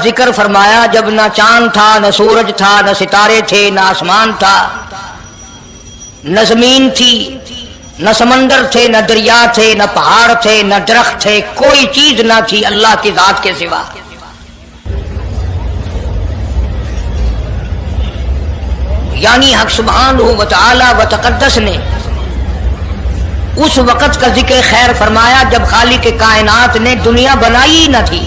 ذکر فرمایا جب نہ چاند تھا، نہ سورج تھا، نہ ستارے تھے، نہ آسمان تھا، نہ زمین تھی، نہ سمندر تھے، نہ دریا تھے، نہ پہاڑ تھے، نہ درخت تھے، کوئی چیز نہ تھی اللہ کی ذات کے سوا۔ یعنی حق سبحانہ و تعالی و تقدس نے اس وقت کا ذکر خیر فرمایا جب خالق کائنات نے دنیا بنائی ہی نہ تھی۔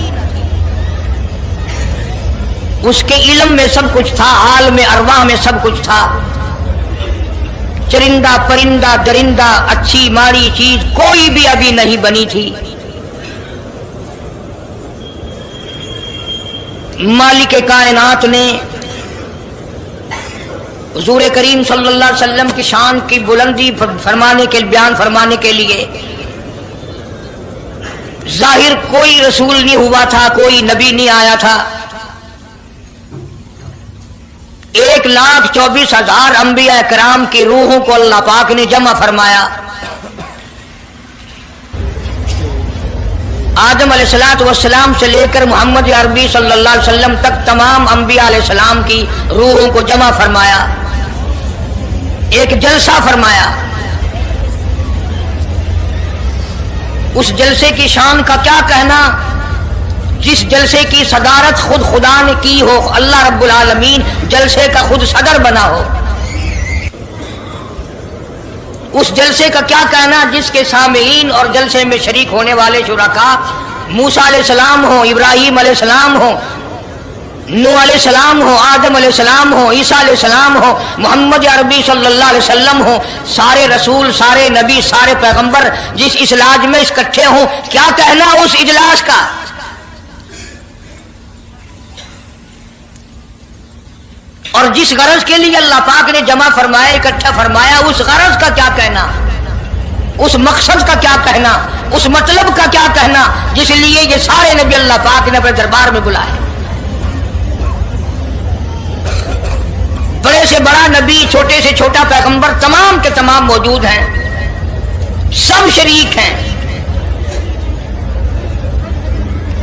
اس کے علم میں سب کچھ تھا، عالم ارواح میں سب کچھ تھا، چرندہ پرندہ درندہ اچھی ماڑی چیز کوئی بھی ابھی نہیں بنی تھی۔ مالک کائنات نے حضور کریم صلی اللہ علیہ وسلم کی شان کی بلندی فرمانے کے بیان فرمانے کے لیے ظاہر کوئی رسول نہیں ہوا تھا، کوئی نبی نہیں آیا تھا۔ 1,24,000 انبیاء کرام کی روحوں کو اللہ پاک نے جمع فرمایا۔ آدم علیہ السلام سے لے کر محمد عربی صلی اللہ علیہ وسلم تک تمام انبیاء علیہ السلام کی روحوں کو جمع فرمایا، ایک جلسہ فرمایا۔ اس جلسے کی شان کا کیا کہنا، جس جلسے کی صدارت خود خدا نے کی ہو، اللہ رب العالمین جلسے کا خود صدر بنا ہو۔ اس جلسے کا کیا کہنا جس کے سامعین اور جلسے میں شریک ہونے والے شرکاء موسیٰ علیہ السلام ہو، ابراہیم علیہ السلام ہو، نوح علیہ السلام ہو، آدم علیہ السلام ہو، عیسیٰ علیہ السلام ہو، محمد عربی صلی اللہ علیہ وسلم ہو، سارے رسول، سارے نبی، سارے پیغمبر جس اجلاس میں اکٹھے ہوں، کیا کہنا اس اجلاس کا؟ اور جس غرض کے لیے اللہ پاک نے جمع فرمایا، اکٹھا فرمایا، اس غرض کا کیا کہنا، اس مقصد کا کیا کہنا، اس مطلب کا کیا کہنا جس لیے یہ سارے نبی اللہ پاک نے اپنے دربار میں بلائے۔ بڑے سے بڑا نبی، چھوٹے سے چھوٹا پیغمبر، تمام کے تمام موجود ہیں، سب شریک ہیں۔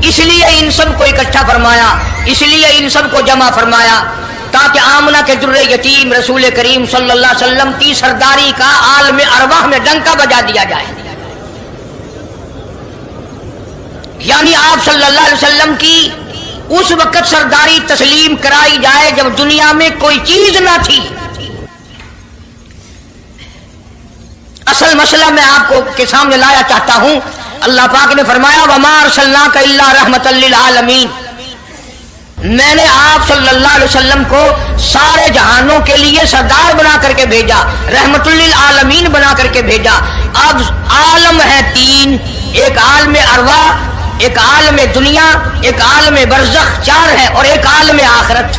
اس لیے ان سب کو اکٹھا فرمایا، اس لیے ان سب کو جمع فرمایا تاکہ آمنہ کے در یتیم رسول کریم صلی اللہ علیہ وسلم کی سرداری کا عالم ارواح میں ڈنکا بجا دیا جائے۔ یعنی آپ صلی اللہ علیہ وسلم کی اس وقت سرداری تسلیم کرائی جائے جب دنیا میں کوئی چیز نہ تھی۔ اصل مسئلہ میں آپ کو کے سامنے لایا چاہتا ہوں۔ اللہ پاک نے فرمایا وَمَا أَرْسَلْنَاكَ إِلَّا رَحْمَةً لِّلْعَالَمِينَ، میں نے آپ صلی اللہ علیہ وسلم کو سارے جہانوں کے لیے سردار بنا کر کے بھیجا، رحمت للعالمین بنا کر کے بھیجا۔ اب عالم ہے تین، ایک عالم ارواح، ایک عالم دنیا، ایک عالم برزخ، چار ہے، اور ایک عالم آخرت۔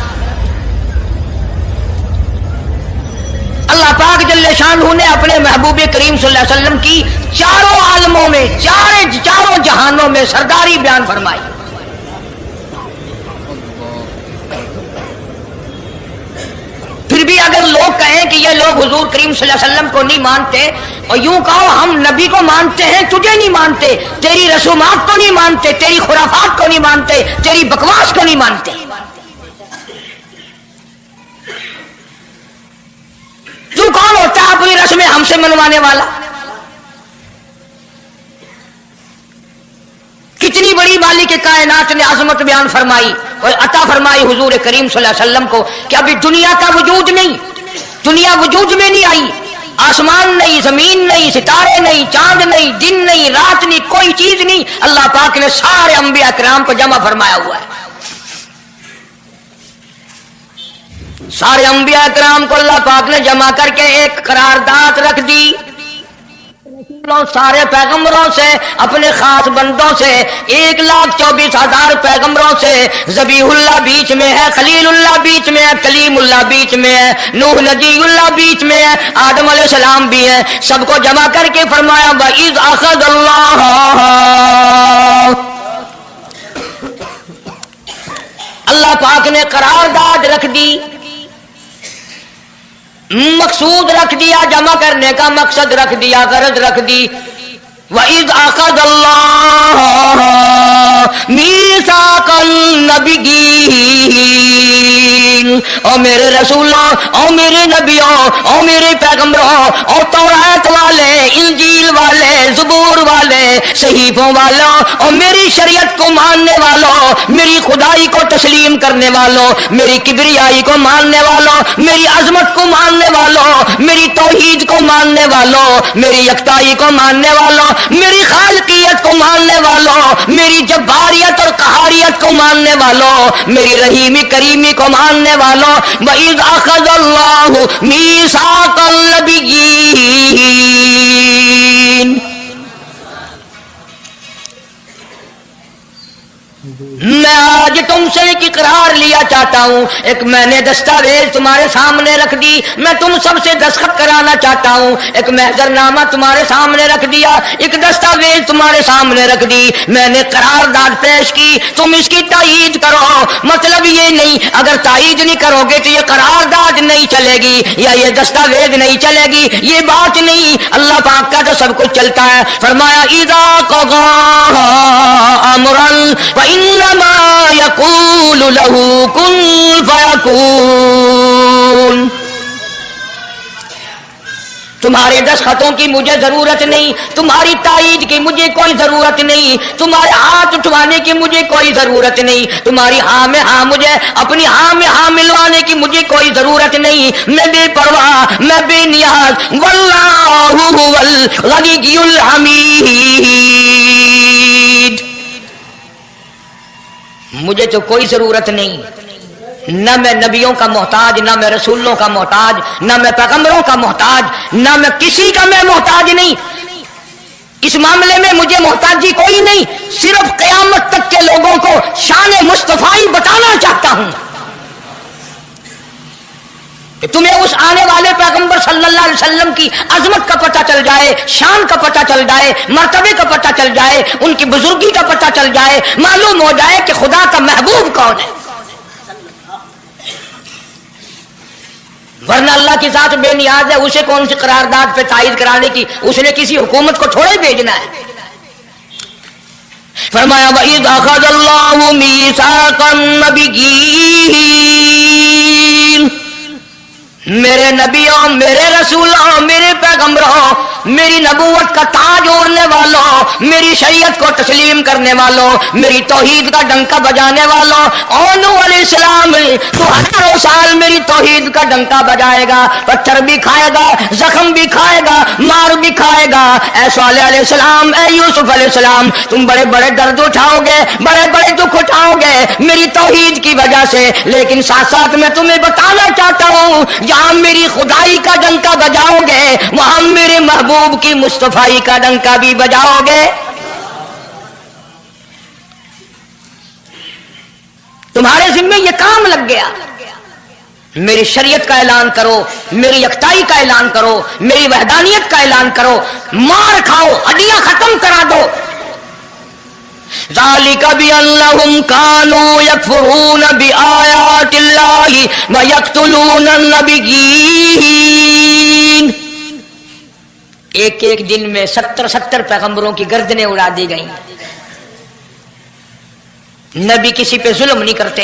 اللہ پاک جل شانہ نے اپنے محبوب کریم صلی اللہ علیہ وسلم کی چاروں عالموں میں، چاروں جہانوں میں سرداری بیان فرمائی۔ پھر بھی اگر لوگ کہیں کہ یہ لوگ حضور کریم صلی اللہ علیہ وسلم کو نہیں مانتے، اور یوں کہو ہم نبی کو مانتے ہیں، تجھے نہیں مانتے، تیری رسومات کو نہیں مانتے، تیری خرافات کو نہیں مانتے، تیری بکواس کو نہیں مانتے، تو کون ہوتا ہے اپنی رسمیں ہم سے منوانے والا؟ کتنی بڑی مالک کائنات نے عظمت بیان فرمائی اور عطا فرمائی حضور کریم صلی اللہ علیہ وسلم کو کہ ابھی دنیا کا وجود نہیں، دنیا وجود میں نہیں آئی، آسمان نہیں، زمین نہیں، ستارے نہیں، چاند نہیں، دن نہیں، رات نہیں، کوئی چیز نہیں، اللہ پاک نے سارے انبیاء کرام کو جمع فرمایا ہوا ہے۔ سارے انبیاء کرام کو اللہ پاک نے جمع کر کے ایک قرارداد رکھ دی، سارے پیغمبروں سے، اپنے خاص بندوں سے، 1,24,000 پیغمبروں سے، ذبیح اللہ بیچ میں ہے، خلیل اللہ بیچ میں ہے، کلیم اللہ بیچ میں ہے، نوح نجی اللہ بیچ میں ہے، آدم علیہ السلام بھی ہے، سب کو جمع کر کے فرمایا وَإِذْ أَخَذَ اللَّهُ، اللہ پاک نے قرارداد رکھ دی، مقصود رکھ دیا، جمع کرنے کا مقصد رکھ دیا، غرض رکھ دی۔ وَإِذْ أَخَذَ اللَّهُ مِيثَاقَ النَّبِيِّينَ، او میرے رسولوں، او میرے نبیوں، او میرے پیغمبروں، او تورات والے، انجیل والے، زبور والے، صحیفوں والوں، او میری شریعت کو ماننے والوں، میری خدائی کو تسلیم کرنے والوں، میری کبریائی کو ماننے والوں، میری عظمت کو ماننے والوں، میری توحید کو ماننے والوں، میری یکتائی کو ماننے والوں، میری خالقیت کو ماننے والوں، میری جباریت اور قہاریت کو ماننے والوں، میری رحیمی کریمی کو ماننے والوں، وَإِذْ أَخَذَ اللَّهُ مِيثَاقَ النَّبِيِّينَ، میں آج تم سے ایک اقرار لیا چاہتا ہوں، ایک میں نے دستاویز تمہارے سامنے رکھ دی، میں تم سب سے دستخط کرانا چاہتا ہوں، ایک محضر نامہ تمہارے سامنے رکھ دیا، ایک دستاویز تمہارے سامنے رکھ دی، میں نے قرارداد پیش کی، تم اس کی تائید کرو۔ مطلب یہ نہیں اگر تائید نہیں کرو گے تو یہ قرارداد نہیں چلے گی یا یہ دستاویز نہیں چلے گی، یہ بات نہیں، اللہ پاک کا تو سب کچھ چلتا ہے۔ فرمایا اذا قضى امرا فانما يقول له كن فيكون، تمہارے دستخطوں کی مجھے ضرورت نہیں، تمہاری تائید کی مجھے کوئی ضرورت نہیں، تمہارے ہاتھ اٹھوانے کی مجھے کوئی ضرورت نہیں، تمہاری ہاں میں ہاں مجھے اپنی ہاں میں ہاں ملوانے کی مجھے کوئی ضرورت نہیں، میں بے پرواہ، میں بے نیاز، واللہ هو الغنی الحمید، مجھے تو کوئی ضرورت نہیں، نہ میں نبیوں کا محتاج، نہ میں رسولوں کا محتاج، نہ میں پیغمبروں کا محتاج، نہ میں کسی کا میں محتاج نہیں، اس معاملے میں مجھے محتاجی کوئی نہیں، صرف قیامت تک کے لوگوں کو شان مصطفی بتانا چاہتا ہوں کہ تمہیں اس آنے والے پیغمبر صلی اللہ علیہ وسلم کی عظمت کا پتہ چل جائے، شان کا پتہ چل جائے، مرتبے کا پتہ چل جائے، ان کی بزرگی کا پتہ چل جائے، معلوم ہو جائے کہ خدا کا محبوب کون ہے۔ ورنہ اللہ کی ذات بے نیاز ہے، اسے کون سی قرارداد پہ تائید کرانے کی، اس نے کسی حکومت کو تھوڑے بھیجنا ہے۔ فرمایا وَإِذْ أَخَذَ اللَّهُ مِيثَاقَ النَّبِيِّينَ، میرے نبیوں، میرے رسولوں، میرے پیغمبروں، میری نبوت کا تاج اوڑھنے والوں، میری شریعت کو تسلیم کرنے والوں، میری توحید کا ڈنکا بجانے والوں، نوح علیہ السلام تو ہزاروں سال میری توحید کا ڈنکا بجائے گا، پتھر بھی کھائے گا، زخم بھی کھائے گا، مار بھی کھائے گا، اے صالح علیہ السلام، اے یوسف علیہ السلام، تم بڑے بڑے درد اٹھاؤ گے، بڑے بڑے دکھ اٹھاؤ گے میری توحید کی وجہ سے، لیکن ساتھ ساتھ میں تمہیں بتانا چاہتا ہوں جہاں میری خدائی کا ڈنکا بجاؤ گے وہاں میرے محبوب کی مصطفی کا ڈنکا بھی بجاؤ گے۔ تمہارے ذمے یہ کام لگ گیا، میری شریعت کا اعلان کرو، میری یکتائی کا اعلان کرو، میری وحدانیت کا اعلان کرو، مار کھاؤ، ہڈیاں ختم کرا دو۔ ذالک بأنہم کانوا یکفرون بآیات اللہ ویقتلون النبیین، ایک ایک دن میں 70 پیغمبروں کی گردنیں اڑا دی گئیں۔ نبی کسی پہ ظلم نہیں کرتے،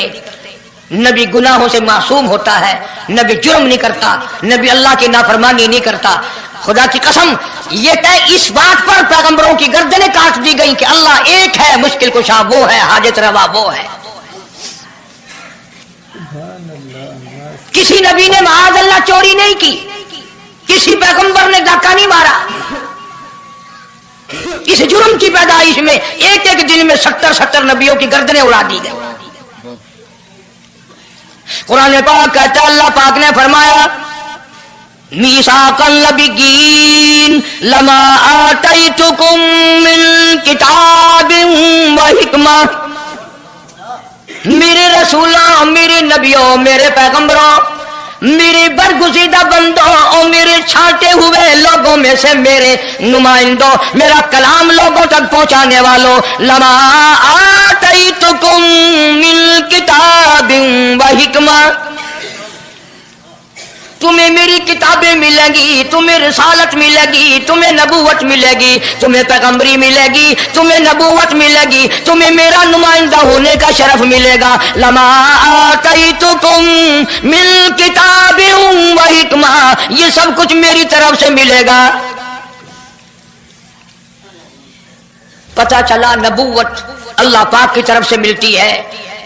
نبی گناہوں سے معصوم ہوتا ہے، نبی جرم نہیں کرتا، نبی اللہ کی نافرمانی نہیں کرتا۔ خدا کی قسم یہ طے اس بات پر پیغمبروں کی گردنیں کاٹ دی گئیں کہ اللہ ایک ہے، مشکل کشا وہ ہے، حاجت روا وہ ہے۔ کسی نبی نے معاذ اللہ چوری نہیں کی، کسی پیغمبر نے ڈاکہ نہیں مارا، اس جرم کی پیدائش میں ایک ایک دن میں 70 نبیوں کی گردنیں اڑا دی گئی۔ قرآن پاک کہتا ہے، اللہ پاک نے فرمایا میثاق النبیین لما آتیتکم من کتاب و حکمہ، میرے رسولوں، میرے نبیوں، میرے پیغمبروں، میرے برگزیدہ بندوں اور میرے چھانٹے ہوئے لوگوں میں سے میرے نمائندوں، میرا کلام لوگوں تک پہنچانے والوں، لما آتیتکم من کتاب و حکمہ، तुम्हें मेरी किताबें मिलेंगी, तुम्हें रिसालत मिलेगी, तुम्हें नबूवत मिलेगी, तुम्हें पैगंबरी मिलेगी, तुम्हें नबूवत मिलेगी, तुम्हें मेरा नुमाइंदा होने का शरफ मिलेगा। लमा आतैतुकुम मिन किताबिन व हिकमा, ये सब कुछ मेरी तरफ से मिलेगा। पता चला नबूवत अल्लाह पाक की तरफ से मिलती है,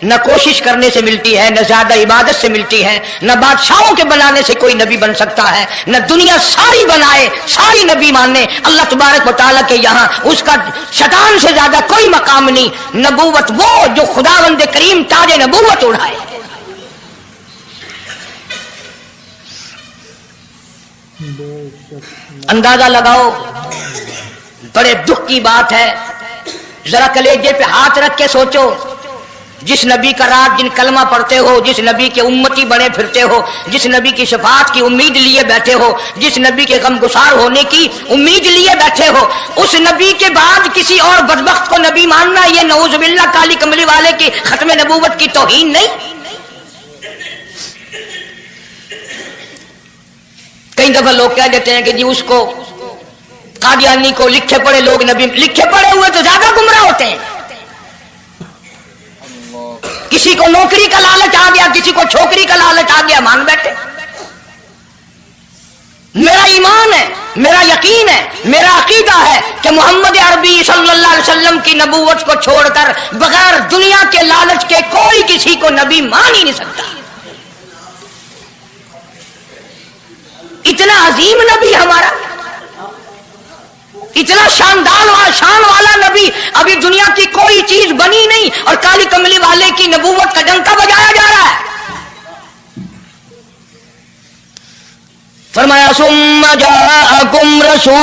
न कोशिश करने से मिलती है, न ज्यादा इबादत से मिलती है, न बादशाहों के बनाने से कोई नबी बन सकता है, न दुनिया सारी बनाए सारी नबी माने अल्लाह तबारक व तआला के यहाँ उसका शैतान से ज्यादा कोई मकाम नहीं। नबूवत वो जो खुदावंद करीम ताज नबूवत उड़ाए। अंदाजा लगाओ, बड़े दुख की बात है। जरा कलेजे पे हाथ रख के सोचो, जिस नबी का रात दिन कलमा पढ़ते हो, जिस नबी के उम्मती बने फिरते हो, जिस नबी की शफाअत की उम्मीद लिए बैठे हो, जिस नबी के गमगुसार होने की उम्मीद लिए बैठे हो, उस नबी के बाद किसी और बदबख्त को नबी मानना, ये नऊजुबिल्लाह काली कमली वाले की खत्म नबूवत की तौहीन नहीं? कई दफा लोग कह देते हैं कि जी उसको कादियानी को लिखे पढ़े लोग नबी, लिखे पढ़े हुए तो ज्यादा गुमराह होते हैं। किसी को नौकरी का लालच आ गया, किसी को छोकरी का लालच आ गया, मान बैठे। मेरा ईमान है, मेरा यकीन है, मेरा अकीदा है कि मोहम्मद अरबी सल्लल्लाहु अलैहि वसल्लम की नबूवत को छोड़कर बगैर दुनिया के लालच के कोई किसी को नबी मान ही नहीं सकता। इतना अजीम नबी हमारा, इतना शानदार शान वाला नबी, अभी दुनिया की कोई चीज बनी नहीं और काली कमली वाले की नबूवत का डंका बजाया जा रहा है। फरमाया सुम्मा जाअकुम रसूल,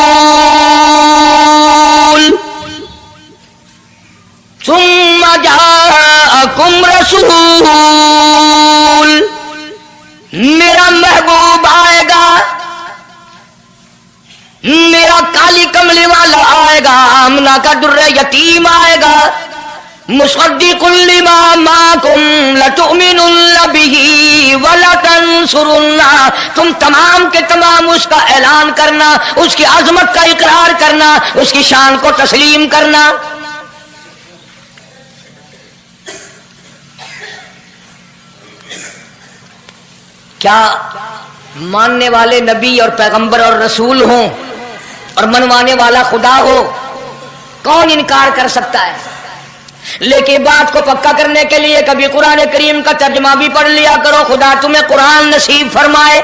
सुम्मा जाअकुम रसूल, मेरा महबूब आएगा, मेरा काली कमली वाला आएगा, आमना का दुर्रे यतीम आएगा। मुसद्दिकुल लिमा माकुम लतुमिनुन बिही व लतंसुरुन्ना, तुम तमाम के तमाम उसका ऐलान करना, उसकी अजमत का इकरार करना, उसकी शान को तस्लीम करना। क्या मानने वाले नबी और पैगंबर और रसूल हों और मनवाने वाला खुदा हो, कौन इनकार कर सकता है? लेकिन बात को पक्का करने के लिए कभी कुरान करीम का तर्जुमा भी पढ़ लिया करो। खुदा तुम्हें कुरान नसीब फरमाए।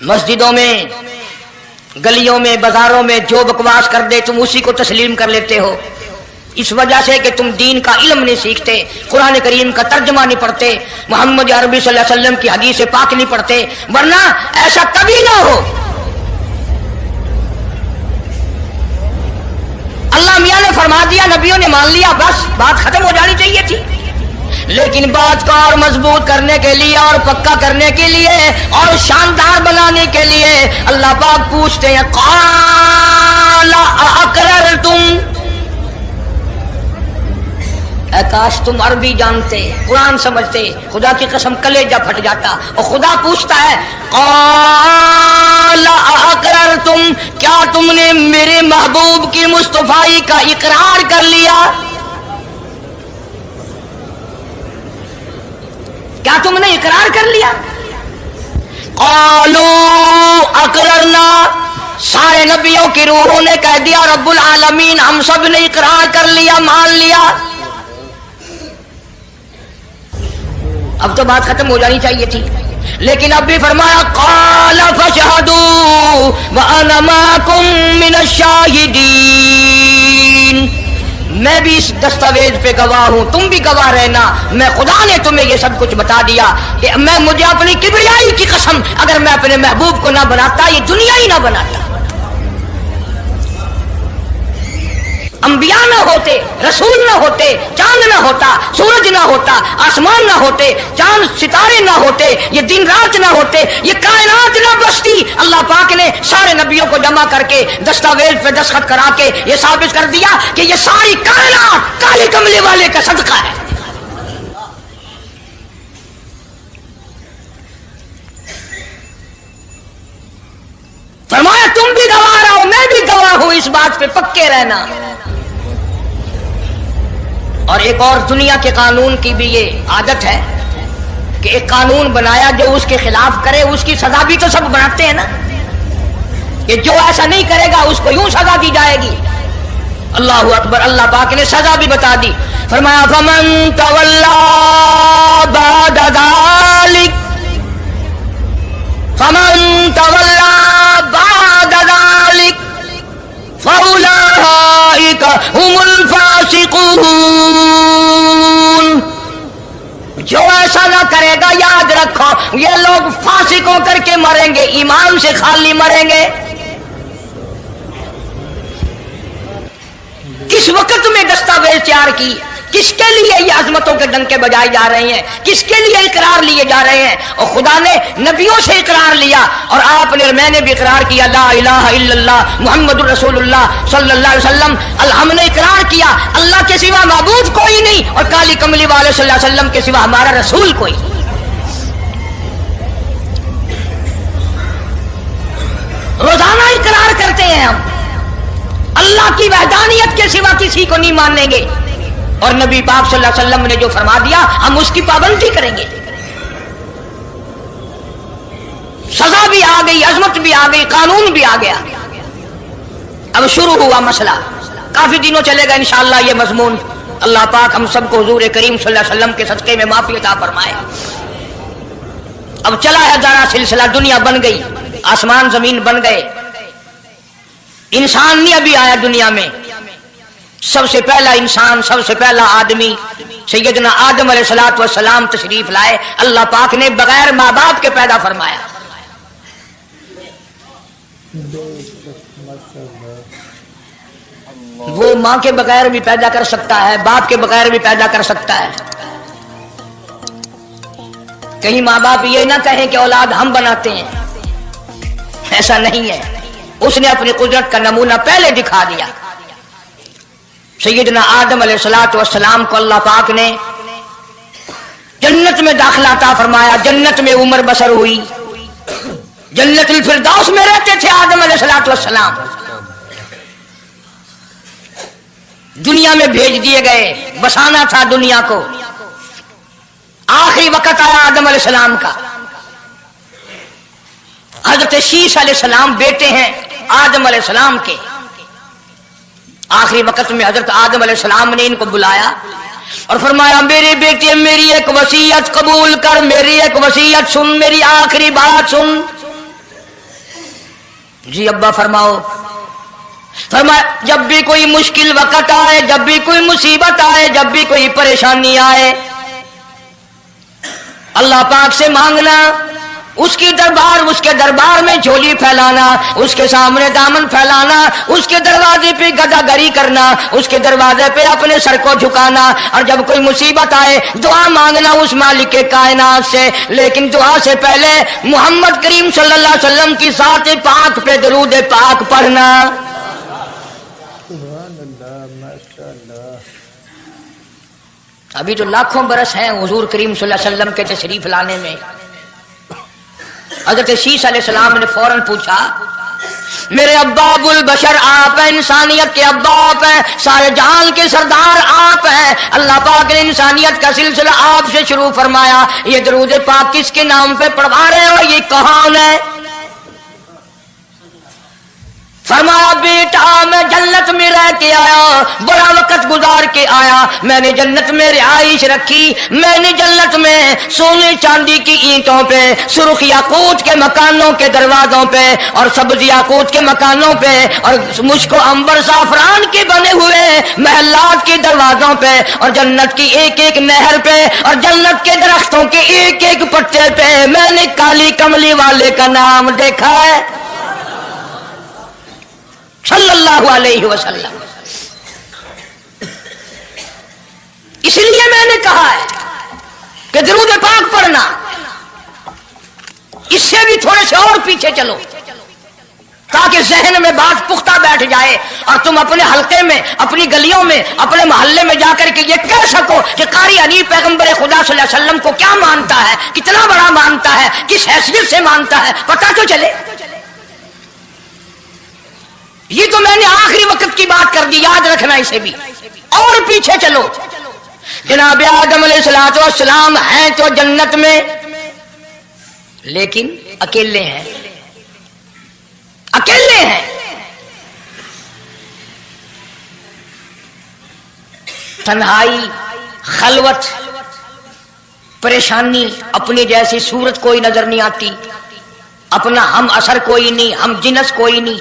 मस्जिदों में, गलियों में, बाजारों में जो बकवास कर दे तुम उसी को तस्लीम कर लेते हो, इस वजह से कि तुम दीन का इल्म नहीं सीखते, कुरान करीम का तर्जुमा नहीं पढ़ते, मोहम्मद अरबी सल्लल्लाहु अलैहि वसल्लम की हदीस पाक नहीं पढ़ते। वरना ऐसा कभी ना हो। अल्लाह मियां ने फरमा दिया, नबियों ने मान लिया, बस बात खत्म हो जानी चाहिए थी। लेकिन बात को और मजबूत करने के लिए और पक्का करने के लिए और शानदार बनाने के लिए अल्लाह पाक पूछते हैं, क़ाला अक़ररतुम, काश तुम अरबी जानते, कुरान समझते, खुदा की कसम कलेजा फट जाता। और खुदा पूछता है, क़ाला अक़ररतुम, क्या तुमने मेरे महबूब की मुस्तफाई का इकरार कर लिया? क्या तुमने इकरार कर लिया? क़ालू अक़ररना, सारे नबियों की रूहों ने कह दिया रब्बुल आलमीन हम सब ने इकरार कर लिया, मान लिया। अब तो बात खत्म हो जानी चाहिए थी, लेकिन अब भी फरमाया क़ाल फशहदू व अना माकुम मिनश शाहिदीन, मैं भी इस दस्तावेज पे गवाह हूं, तुम भी गवाह रहना। मैं खुदा ने तुम्हें ये सब कुछ बता दिया कि मैं, मुझे अपनी किबरियाई की कसम, अगर मैं अपने महबूब को ना बनाता ये दुनिया ही ना बनाता। अंबिया ना होते, रसूल ना होते, चांद ना होता, सूरज ना होता, आसमान ना होते, चांद सितारे ना होते, ये दिन रात ना होते, ये कायनात ना बसती। अल्लाह पाक ने सारे नबियों को जमा करके दस्तावेज पे दस्तखत करा के ये साबित कर दिया कि ये सारी कायनात काले कमले वाले का सदका है। इस बात पे पक्के रहना। और एक और दुनिया के कानून की भी ये आदत है कि एक कानून बनाया, जो उसके खिलाफ करे उसकी सजा भी तो सब बनाते हैं ना, कि जो ऐसा नहीं करेगा उसको यूं सजा दी जाएगी। अल्लाहु अकबर। अल्लाह पाक ने सजा भी बता दी, फरमाया फमन तवल्ला बाद ज़ालिक, फमन तवल्ला बाद ज़ालिक फउलाइका हुमुल फासिकून। जो ऐसा ना करेगा, याद रखो, ये लोग फासिक होकर के मरेंगे, ईमान से खाली मरेंगे। किस वक्त में दस्तावेज तैयार की, किसके लिए ये अजमतों के डंके बजाए जा रहे हैं, किसके लिए इकरार लिए जा रहे हैं। और खुदा ने नबियों से इकरार लिया और आपने और मैंने भी इकरार किया, ला इलाहा इल्लल्लाह मुहम्मदुर रसूलुल्लाह सल्लल्लाहु अलैहि वसल्लम। हमने इकरार किया अल्लाह के सिवा माबूद कोई नहीं और काली कमली वाले सल्लल्लाहु अलैहि वसल्लम के सिवा हमारा रसूल कोई। रोजाना इकरार करते हैं हम, अल्लाह की वहदानियत के सिवा किसी को नहीं मानेंगे और नबी पाक सल्लल्लाहु अलैहि वसल्लम ने जो फरमा दिया हम उसकी पाबंदी करेंगे। सजा भी आ गई, अजमत भी आ गई, कानून भी आ गया। अब शुरू हुआ मसला, काफी दिनों चलेगा इंशाअल्लाह ये मजमून। अल्लाह पाक हम सबको हुजूर करीम सल्लल्लाहु अलैहि वसल्लम के सदके में माफी अता फरमाए। अब चला है जाना सिलसिला, दुनिया बन गई, आसमान जमीन बन गए, इंसान नहीं अभी आया दुनिया में। सबसे पहला इंसान, सबसे पहला आदमी सैयदना आदम अलैहिस्सलातु वस्सलाम तशरीफ लाए। अल्लाह पाक ने बगैर माँ बाप के पैदा फरमाया। वो माँ के बगैर भी पैदा कर सकता है, बाप के बगैर भी पैदा कर सकता है। कहीं माँ बाप ये ना कहें कि औलाद हम बनाते हैं, ऐसा नहीं है। उसने अपनी कुदरत का नमूना पहले दिखा दिया। सैयदना आदम अलैहिस्सलातु वस्सलाम को अल्लाह पाक ने जन्नत में दाखिला अता फरमाया, जन्नत में उम्र बसर हुई, जन्नतुल फिरदौस में रहते थे आदम अलैहिस्सलातु वस्सलाम। दुनिया में भेज दिए गए, बसाना था दुनिया को। आखिरी वक्त आया आदम अलैहिस्सलाम का। हजरत शीश अलैहिस्सलाम बेटे हैं आदम अलैहिस्सलाम के। आखिरी वक्त में हजरत आदम अलैहिस्सलाम ने इनको बुलाया और फरमाया, मेरे बेटे मेरी एक वसीयत कबूल कर, मेरी एक वसीयत सुन, मेरी आखिरी बात सुन। जी अब्बा फरमाओ। फरमाया, जब भी कोई मुश्किल वक्त आए, जब भी कोई मुसीबत आए, जब भी कोई परेशानी आए, अल्लाह पाक से मांगना, उसके दरबार में झोली फैलाना, उसके सामने दामन फैलाना, उसके दरवाजे पे गदागरी करना, उसके दरवाजे पे अपने सर को झुकाना। और जब कोई मुसीबत आए दुआ मांगना उस मालिक के कायनात से। लेकिन दुआ से पहले मोहम्मद करीम सल्लल्लाहु अलैहि वसल्लम की साथ पाक पे दरूद पाक पढ़ना। अभी तो लाखों बरस हैं हुजूर करीम सल्लल्लाहु अलैहि वसल्लम के तशरीफ लाने में। हजरत शीश अलैहिस्सलाम ने फौरन पूछा, मेरे अब्बा अबुल बशर आप हैं, इंसानियत के अब्बा आप हैं, सारे जहान के सरदार आप हैं। अल्लाह पाक ने इंसानियत का सिलसिला आपसे शुरू फरमाया। ये दरूद पाक किसके नाम पे पढ़वा रहे हो, ये कौन है? फरमाया, बेटा मैं जन्नत में रह के आया, बड़ा वक्त गुजार के आया, मैंने जन्नत में रिहाइश रखी, मैंने जन्नत में सोने चांदी की ईंटों पे, सुर्ख याकूत के मकानों के दरवाजों पे और सब्ज याकूत के मकानों पे और मुश्को अंबर साफरान के बने हुए महलात के दरवाजों पे और जन्नत की एक एक नहर पे और जन्नत के दरख्तों के एक एक पत्ते पे मैंने काली कमली वाले का नाम देखा है सल्लल्लाहु अलैहि वसल्लम। इसलिए मैंने कहा है कि दरूद पाक पढ़ना। इससे भी थोड़े से और पीछे चलो ताकि जहन में बात पुख्ता बैठ जाए और तुम अपने हल्के में, अपनी गलियों में, अपने मोहल्ले में जाकर के ये कह सको कि कारी अली पैगंबर खुदा सल्लल्लाहु अलैहि वसल्लम को क्या मानता है, कितना बड़ा मानता है, किस हैसियत से मानता है, पता तो चले। یہ تو میں نے آخری وقت کی بات کر دی، یاد رکھنا اسے بھی۔ اور پیچھے چلو، جناب آدم علیہ السلام ہیں تو جنت میں، لیکن اکیلے ہیں، اکیلے ہیں۔ تنہائی، خلوت، پریشانی، اپنی جیسی صورت کوئی نظر نہیں آتی، اپنا ہم اثر کوئی نہیں، ہم جنس کوئی نہیں۔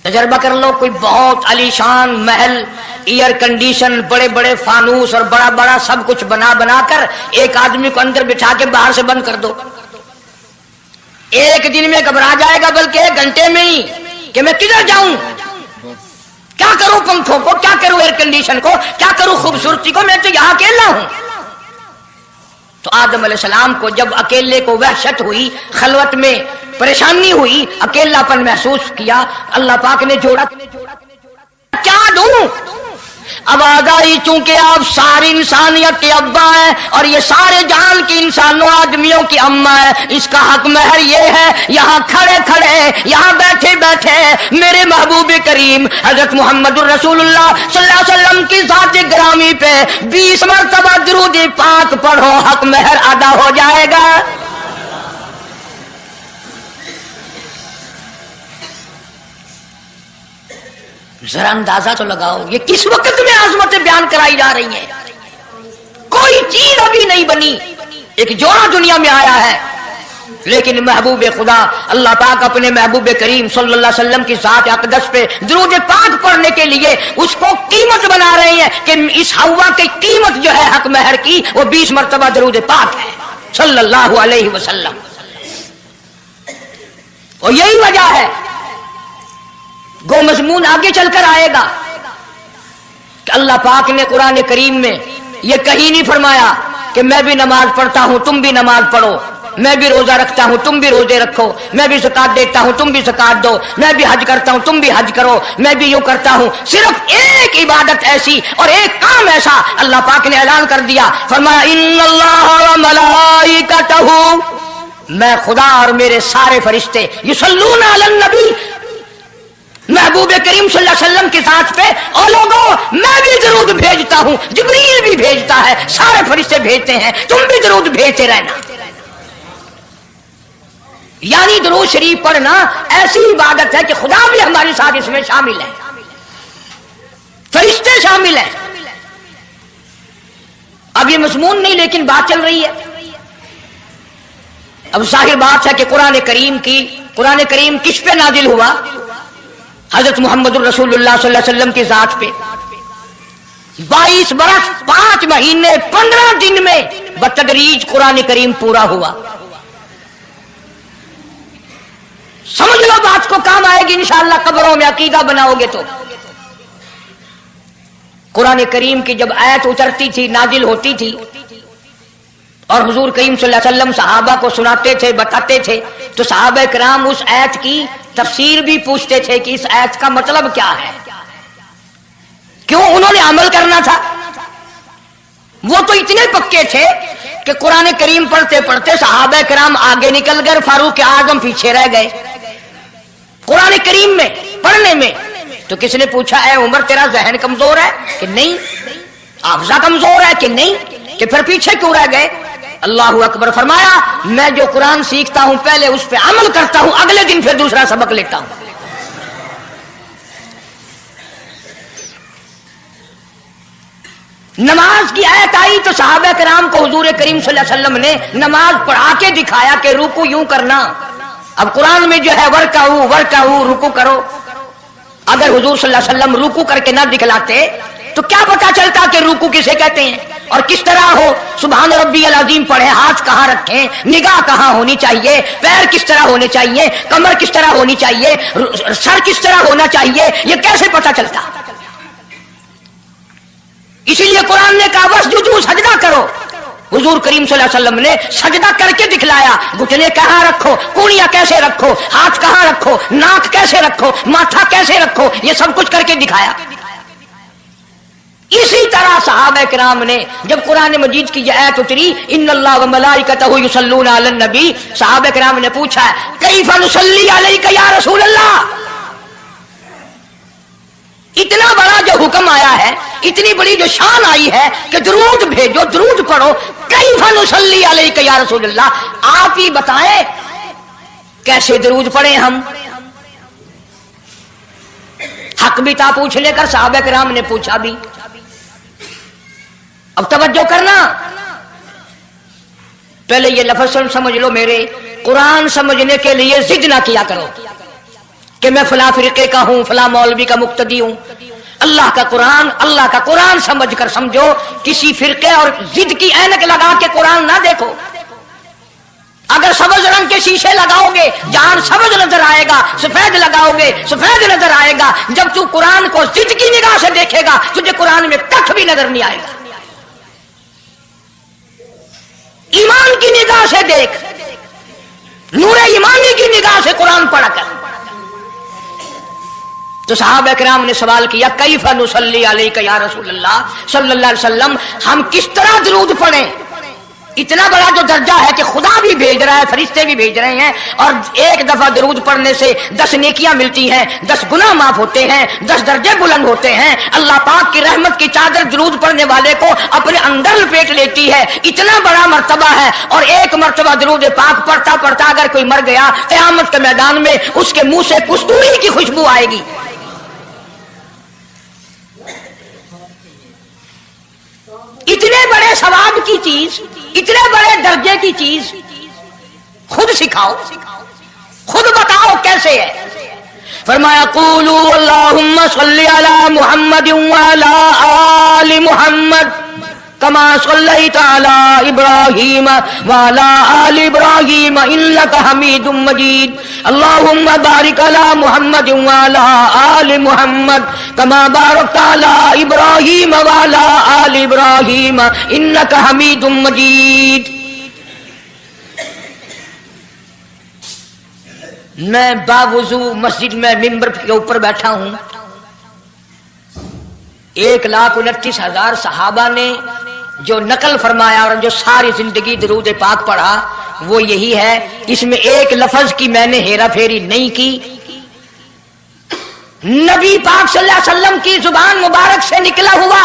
تجربہ کر لو، کوئی بہت عالیشان محل، ایئر کنڈیشن، بڑے بڑے فانوس اور بڑا بڑا سب کچھ بنا بنا کر ایک آدمی کو اندر بٹھا کے باہر سے بند کر دو، ایک دن میں گھبرا جائے گا، بلکہ ایک گھنٹے میں ہی، کہ میں کدھر جاؤں، کیا کروں پنکھوں کو، کیا کروں ایئر کنڈیشن کو، کیا کروں خوبصورتی کو، میں تو یہاں اکیلا ہوں۔ تو آدم علیہ السلام کو جب اکیلے کو وحشت ہوئی، خلوت میں پریشانی ہوئی، اکیلا پن محسوس کیا، اللہ پاک نے جوڑا، کیا دوں؟ اب آگاہی، چونکہ آپ ساری انسانیت کے ابا ہیں اور یہ سارے جہان کی انسانوں آدمیوں کی اماں ہے، اس کا حق مہر یہ ہے، یہاں کھڑے کھڑے، یہاں بیٹھے بیٹھے میرے محبوب کریم حضرت محمد الرسول اللہ صلی اللہ علیہ وسلم کی ذات گرامی پہ 20 مرتبہ درود پاک پڑھو، حق مہر ادا ہو جائے گا۔ ذرا اندازہ تو لگاؤ، یہ کس وقت میں عظمتیں بیان کرائی جا رہی ہیں، کوئی چیز ابھی نہیں بنی، ایک جوڑا دنیا میں آیا ہے، لیکن محبوب خدا اللہ پاک اپنے محبوب کریم صلی اللہ علیہ وسلم کی ذات اقدس پہ درود پاک پڑھنے کے لیے اس کو قیمت بنا رہے ہیں کہ اس ہوا کی قیمت جو ہے حق مہر کی وہ 20 مرتبہ درود پاک ہے صلی اللہ علیہ وسلم۔ اور یہی وجہ ہے، گو مضمون آگے چل کر آئے گا کہ اللہ پاک نے قرآن کریم میں یہ کہیں نہیں فرمایا کہ میں بھی نماز پڑھتا ہوں تم بھی نماز پڑھو، میں بھی روزہ رکھتا ہوں تم بھی روزے رکھو، میں بھی زکات دیتا ہوں تم بھی زکات دو، میں بھی حج کرتا ہوں تم بھی حج کرو، میں بھی یوں کرتا ہوں۔ صرف ایک عبادت ایسی اور ایک کام ایسا اللہ پاک نے اعلان کر دیا، فرمایا ان اللہ و ملائکتہ، میں خدا اور میرے سارے فرشتے یصلون علی النبی، محبوب کریم صلی اللہ علیہ وسلم کی ذات پہ، اور لوگوں میں بھی درود بھیجتا ہوں، جبریل بھی بھیجتا ہے، سارے فرشتے بھیجتے ہیں، تم بھی درود بھیجتے رہنا۔ یعنی درود شریف پڑھنا ایسی عبادت ہے کہ خدا بھی ہمارے ساتھ اس میں شامل ہے، فرشتے شامل ہیں۔ اب یہ مضمون نہیں، لیکن بات چل رہی ہے۔ اب ظاہر بات ہے کہ قرآن کریم کس پہ نازل ہوا؟ حضرت محمد الرسول اللہ صلی اللہ علیہ وسلم کی ذات پہ 22 برس 5 مہینے 15 دن میں بتدریج قرآن کریم پورا ہوا۔ سمجھ لو بات کو، کام آئے گی انشاءاللہ قبروں میں عقیدہ بناؤ گے تو۔ قرآن کریم کی جب آیت اترتی تھی، نازل ہوتی تھی، اور حضور کریم صلی اللہ علیہ وسلم صحابہ کو سناتے تھے، بتاتے تھے، تو صحابہ کرام اس آیت کی تفسیر بھی پوچھتے تھے کہ اس آیت کا مطلب کیا ہے، کیوں انہوں نے عمل کرنا تھا۔ وہ تو اتنے پکے تھے کہ قرآن کریم پڑھتے پڑھتے صحابہ کرام آگے نکل گئے، فاروق اعظم پیچھے رہ گئے قرآن کریم میں پڑھنے میں۔ تو کس نے پوچھا اے عمر تیرا ذہن کمزور ہے کہ نہیں، حافظہ کمزور ہے کہ نہیں، کہ پھر پیچھے کیوں رہ گئے؟ اللہ اکبر، فرمایا میں جو قرآن سیکھتا ہوں پہلے اس پہ عمل کرتا ہوں، اگلے دن پھر دوسرا سبق لیتا ہوں۔ نماز کی آیت آئی تو صحابہ کرام کو حضور کریم صلی اللہ علیہ وسلم نے نماز پڑھا کے دکھایا کہ رکوع یوں کرنا۔ اب قرآن میں جو ہے ورکعوا رکوع کرو، اگر حضور صلی اللہ علیہ وسلم رکوع کر کے نہ دکھلاتے تو کیا پتا چلتا کہ رکوع کسے کہتے ہیں اور کس طرح ہو؟ سبحان ربی العظیم پڑھیں، ہاتھ کہاں رکھیں، نگاہ کہاں ہونی چاہیے، پیر کس طرح ہونے چاہیے، کمر کس طرح ہونی چاہیے، سر کس طرح ہونا چاہیے، یہ کیسے پتا چلتا؟ اسی لیے قرآن نے کہا واسجدوا، سجدہ کرو۔ حضور کریم صلی اللہ علیہ وسلم نے سجدہ کر کے دکھلایا، گھٹنے کہاں رکھو، کونیاں کیسے رکھو، ہاتھ کہاں رکھو، ناک کیسے رکھو، ماتھا کیسے رکھو، یہ سب کچھ کر کے دکھایا۔ اسی طرح صحابہ کرام نے جب قرآن مجید کی یہ آیت اتری ان اللہ و ملائکتہ یصلون علی النبی، صحابہ کرام نے پوچھا کیف نصلی علیک یا رسول اللہ، इतना बड़ा जो हुक्म आया है, इतनी बड़ी जो शान आई है कि दरूद भेजो, दरूद पढ़ो, कैफ़ा नुसल्ली अलैका या रसूलल्लाह, आप ही बताएं कैसे दरूद पढ़े हम। हक भी था पूछने का, सहाबा किराम ने पूछा भी। अब तवज्जो करना, पहले ये लफ्ज़ समझ लो मेरे, कुरान समझने के लिए जिद ना किया करो कि मैं फला फिरके का हूं, फला मौलवी का मुक्तदी हूं। अल्लाह का कुरान समझ कर समझो। किसी फिरके और जिद की ऐनक लगा के कुरान ना देखो। अगर सबज रंग के शीशे लगाओगे, जान सबज नजर आएगा, सफेद लगाओगे सफेद नजर आएगा। जब तू कुरान को जिद की निगाह से देखेगा, तुझे कुरान में कख भी नजर नहीं आएगा। ईमान की निगाह से देख, नूरे ईमानी की निगाह से कुरान पढ़ कर। तो सहाबा किराम ने सवाल किया, कैफ़ा नुसल्ली अलैका या रसूलल्लाह सल्लल्लाहु अलैहि वसल्लम, हम किस तरह दरूद पढ़ें। इतना बड़ा जो दर्जा है कि खुदा भी भेज रहा है, फरिश्ते भी भेज रहे हैं, और एक दफा दरूद पढ़ने से 10 नेकियां मिलती हैं, 10 गुनाह माफ होते हैं, 10 दर्जे बुलंद होते हैं। अल्लाह पाक की रहमत की चादर दरूद पढ़ने वाले को अपने अंदर लपेट लेती है। इतना बड़ा मर्तबा है। और एक मर्तबा दरूद पाक पढ़ता पढ़ता अगर कोई मर गया, क़यामत के मैदान में उसके मुंह से कस्तूरी की खुशबू आएगी। इतने बड़े सवाब की चीज, इतने बड़े दर्जे की चीज खुद सिखाओ, खुद बताओ कैसे है। फरमाया, क़ूलू अल्लाहुम्मा सल्लि अला मुहम्मद व अला आलि मुहम्मद कमा सल्लैता अला इब्राहीम व अला आलि इब्राहीम इन्नका हमीदुम मजीद। अल्लाहुम्मा बारिक अला मुहम्मद व अला आलि मुहम्मद कमा बारकता अला इब्राहीम व अला आलि इब्राहीम इन्नका हमीदुम मजीद। मैं बावुजू मस्जिद में मिंबर के ऊपर बैठा हूं। 1,29,000 सहाबा ने जो नकल फरमाया और जो सारी जिंदगी दरूद पाक पढ़ा, वो यही है। इसमें एक लफ्ज की मैंने हेरा फेरी नहीं की। नबी पाक सल्लल्लाहु अलैहि वसल्लम की जुबान मुबारक से निकला हुआ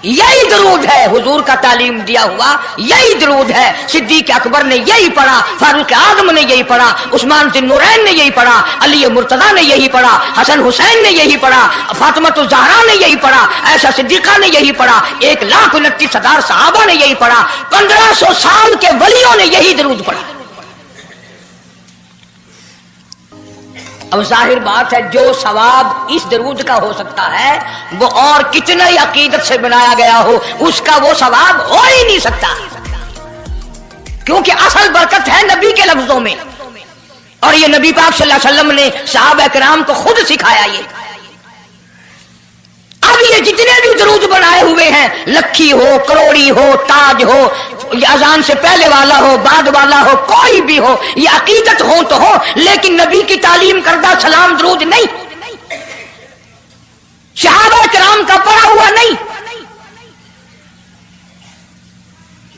यही दरूद है, हुजूर का तालीम दिया हुआ यही दरूद है। सिद्दीक अकबर ने यही पढ़ा, फारूक आजम ने यही पढ़ा, उस्मान ज़ुन्नुरैन ने यही पढ़ा, अली मुर्तज़ा ने यही पढ़ा, हसन हुसैन ने यही पढ़ा, फातिमा ज़हरा ने यही पढ़ा, ऐशा सिद्दीक़ा ने यही पढ़ा, 1,29,000 सहाबा ने यही पढ़ा, 1500 साल के वलियों ने यही दरूद पढ़ा। अब जाहिर बात है, जो सवाब इस दरूद का हो सकता है, वो और कितने ही अकीदत से बनाया गया हो, उसका वो सवाब हो ही नहीं सकता। क्योंकि असल बरकत है नबी के लफ्जों में, और ये नबी पाक सल्लल्लाहु अलैहि वसल्लम ने सहाबा किराम को खुद सिखाया ये। अब ये जितने भी दरूद बनाए हुए हैं, लखी हो, करोड़ी हो, ताज हो, अजान से पहले वाला हो, बाद वाला हो, कोई भी हो, ये अकीदत हो तो हो, लेकिन नबी की तालीम करदा सलाम दरूद नहीं, सहाबा किराम का पढ़ा हुआ नहीं।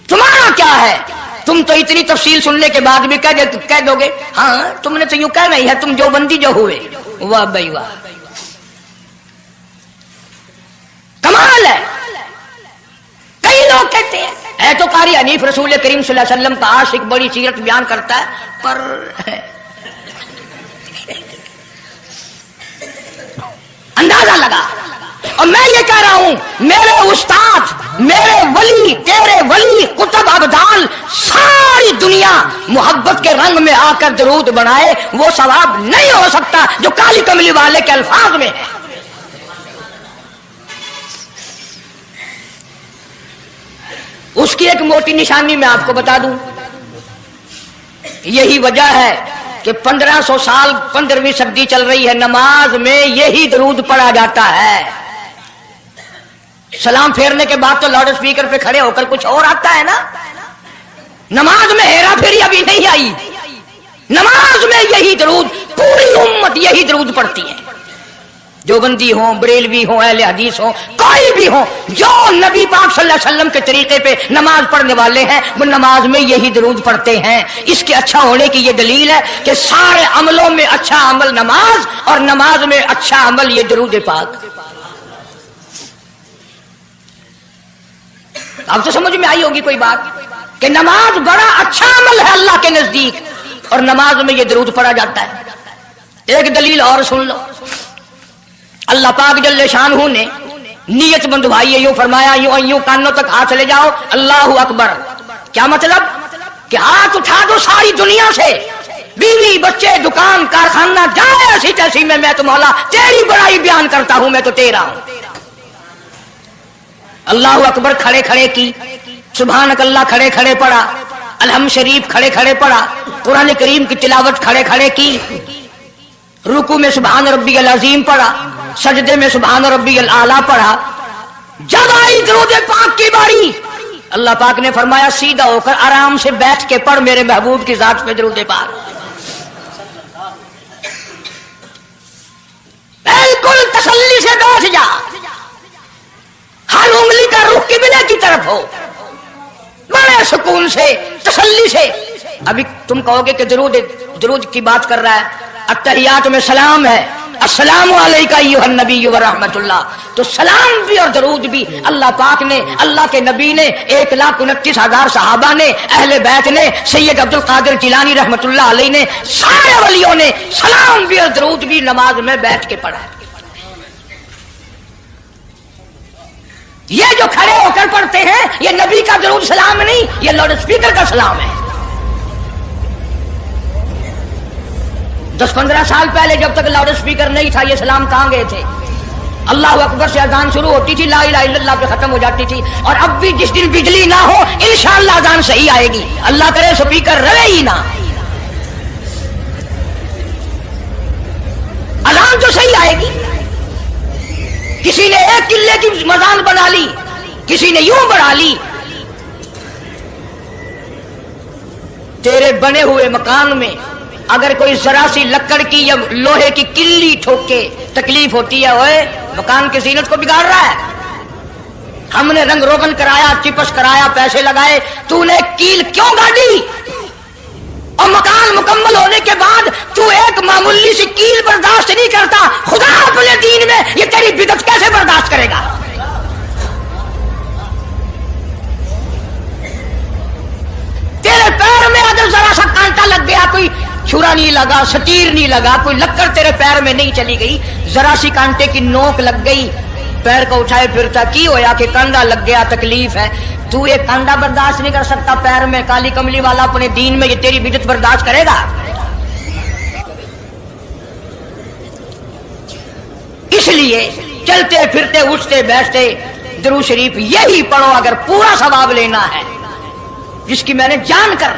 तुम्हारा क्या है? तुम तो इतनी तफसील सुनने के बाद भी कह दोगे, हाँ तुमने तो यूं कहना ही है, तुम जो बंदी जो हुए। वाह भाई वाह, कमाल है। कई लोग कहते हैं है तो कारी हनीफ रसूल करीम सल्लल्लाहु अलैहि वसल्लम का आशिक, बड़ी सीरत बयान करता है, पर अंदाजा लगा। और मैं ये कह रहा हूं, मेरे उस्ताद, मेरे वली, तेरे वली, कुतुब अब्दाल, सारी दुनिया मोहब्बत के रंग में आकर दरूद बनाए, वो सवाब नहीं हो सकता जो काली कमली वाले के अल्फाज में है। उसकी एक मोटी निशानी मैं आपको बता दूं। यही वजह है कि 1500 साल 15वीं सदी चल रही है, नमाज में यही दरूद पढ़ा जाता है। सलाम फेरने के बाद तो लाउड स्पीकर पे खड़े होकर कुछ और आता है ना। नमाज में हेरा फेरी अभी नहीं आई, नमाज में यही दरूद, पूरी उम्मत यही दरूद पढ़ती है। जो बंदी हो, बरेलवी हो, अहले हदीस हो, कोई भी हो, जो नबी पाक सल्लल्लाहु अलैहि वसल्लम के तरीके पे नमाज पढ़ने वाले हैं, वो नमाज में यही दरूद पढ़ते हैं। इसके अच्छा होने की ये दलील है कि सारे अमलों में अच्छा अमल नमाज, और नमाज में अच्छा अमल ये दरूद पाक। आप तो समझ में आई होगी कोई बात कि नमाज बड़ा अच्छा अमल है अल्लाह के नजदीक, और नमाज में ये दरूद पढ़ा जाता है। एक दलील और सुन लो, अल्लाह पाक जल्ले शानहू ने नियत बंधवाई है, यूं फरमाया यूं कानों तक हाथ ले जाओ, अल्लाहु अकबर। क्या मतलब कि हाथ उठा दो सारी दुनिया से, बीवी बच्चे दुकान कारखाना जाए ऐसी तैसी में, मैं तो मौला तेरी बड़ाई बयान करता हूं, मैं तो तेरा हूं। अल्लाहु अकबर खड़े खड़े की, सुभानक अल्लाह खड़े खड़े पढ़ा, अलहम शरीफ खड़े खड़े पढ़ा, कुरान करीम की तिलावत खड़े खड़े की, रुकू में सुभान रब्बियल अजीम पढ़ा, सजदे में सुभान रब्बियल आला पढ़ा। जब आई दरूद पाक की बारी, अल्लाह पाक ने फरमाया सीधा होकर आराम से बैठ के पढ़ मेरे महबूब की जात पे दरूद पाक। बिल्कुल तसल्ली से बैठ जा, हर उंगली का रुख किबले की तरफ हो, बड़े सुकून से तसल्ली से। अभी तुम कहोगे कि दरूद की बात कर रहा है, अत्तहियात में सलाम है, अस्सलामु अलैका अय्युहन नबी व रहमतुल्लाह, तो सलाम भी और दरूद भी अल्लाह पाक ने, अल्लाह के नबी ने, 1,29,000 सहाबा ने, अहले बैत ने, सैयद अब्दुल कादिर जिलानी रहमतुल्लाह अलैह ने, सारे वलियों ने सलाम भी और दरूद भी नमाज में बैठ के पढ़ा। ये जो खड़े होकर पढ़ते हैं ये नबी का दरूद सलाम नहीं, ये लाउड स्पीकर का सलाम है। 10-15 साल पहले जब तक लाउड स्पीकर नहीं था, ये सलाम कहां गए थे? अल्लाह अकबर से अजान शुरू होती थी, ला इलाहा इल्लल्लाह पे खत्म हो जाती थी। और अब भी जिस दिन बिजली ना हो इंशाअल्लाह अजान सही आएगी, अल्लाह करे स्पीकर रहे ही ना, अजान तो सही आएगी। किसी ने एक किले की मजान बना ली, किसी ने यूं बढ़ा ली। तेरे बने हुए मकान में अगर कोई जरा सी लकड़ की या लोहे की किल्ली ठोके तकलीफ होती है, ओए मकान की जीनत को बिगाड़ रहा है। हमने रंग रोगन कराया, चिपस कराया, पैसे लगाए, तूने कील क्यों गाड़ी? और मकान मुकम्मल होने के बाद तू एक मामूली सी कील बर्दाश्त नहीं करता, खुदा अपने दीन में ये तेरी बिदअत कैसे बर्दाश्त करेगा? तेरे पैर में अगर जरा सा कांटा लग गया, कोई छुरा नहीं लगा, सटीर नहीं लगा, कोई लक्कड़ तेरे पैर में नहीं चली गई, जरा सी कांटे की नोक लग गई, पैर को उठाए फिरता की होया कि कांडा लग गया, तकलीफ है। तू एक कांडा बर्दाश्त नहीं कर सकता पैर में, काली कमली वाला अपने दीन में ये तेरी बिदअत बर्दाश्त करेगा? इसलिए चलते फिरते उठते बैठते दरूद शरीफ यही पढ़ो अगर पूरा सवाब लेना है, जिसकी मैंने जानकर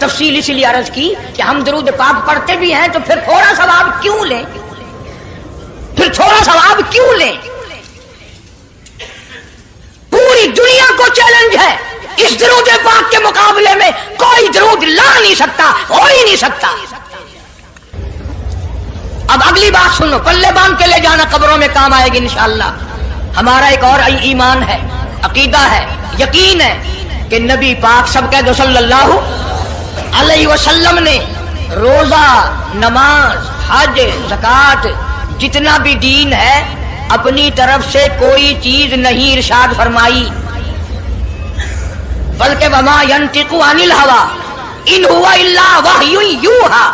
तफसील इसलिए अर्ज की कि हम दरूद पाक पढ़ते भी हैं तो फिर थोड़ा सवाब क्यों लें, फिर थोड़ा सवाब क्यों लें? पूरी दुनिया को चैलेंज है, इस दरूद पाक के मुकाबले में कोई दरूद ला नहीं सकता, हो ही नहीं सकता। अब अगली बात सुनो, पल्ले बांध के ले जाना, कब्रों में काम आएगी इंशाअल्लाह। हमारा एक और ईमान है, अकीदा है, यकीन है कि नबी पाक सब कह दो सल्लल्लाहु अलैहि वसल्लम ने रोजा, नमाज, हज, ज़कात, जितना भी दीन है अपनी तरफ से कोई चीज नहीं इरशाद फरमाई, बल्कि वमा यंतिकु अनिल हवा इन हुवा इल्ला वहयुन यूहा।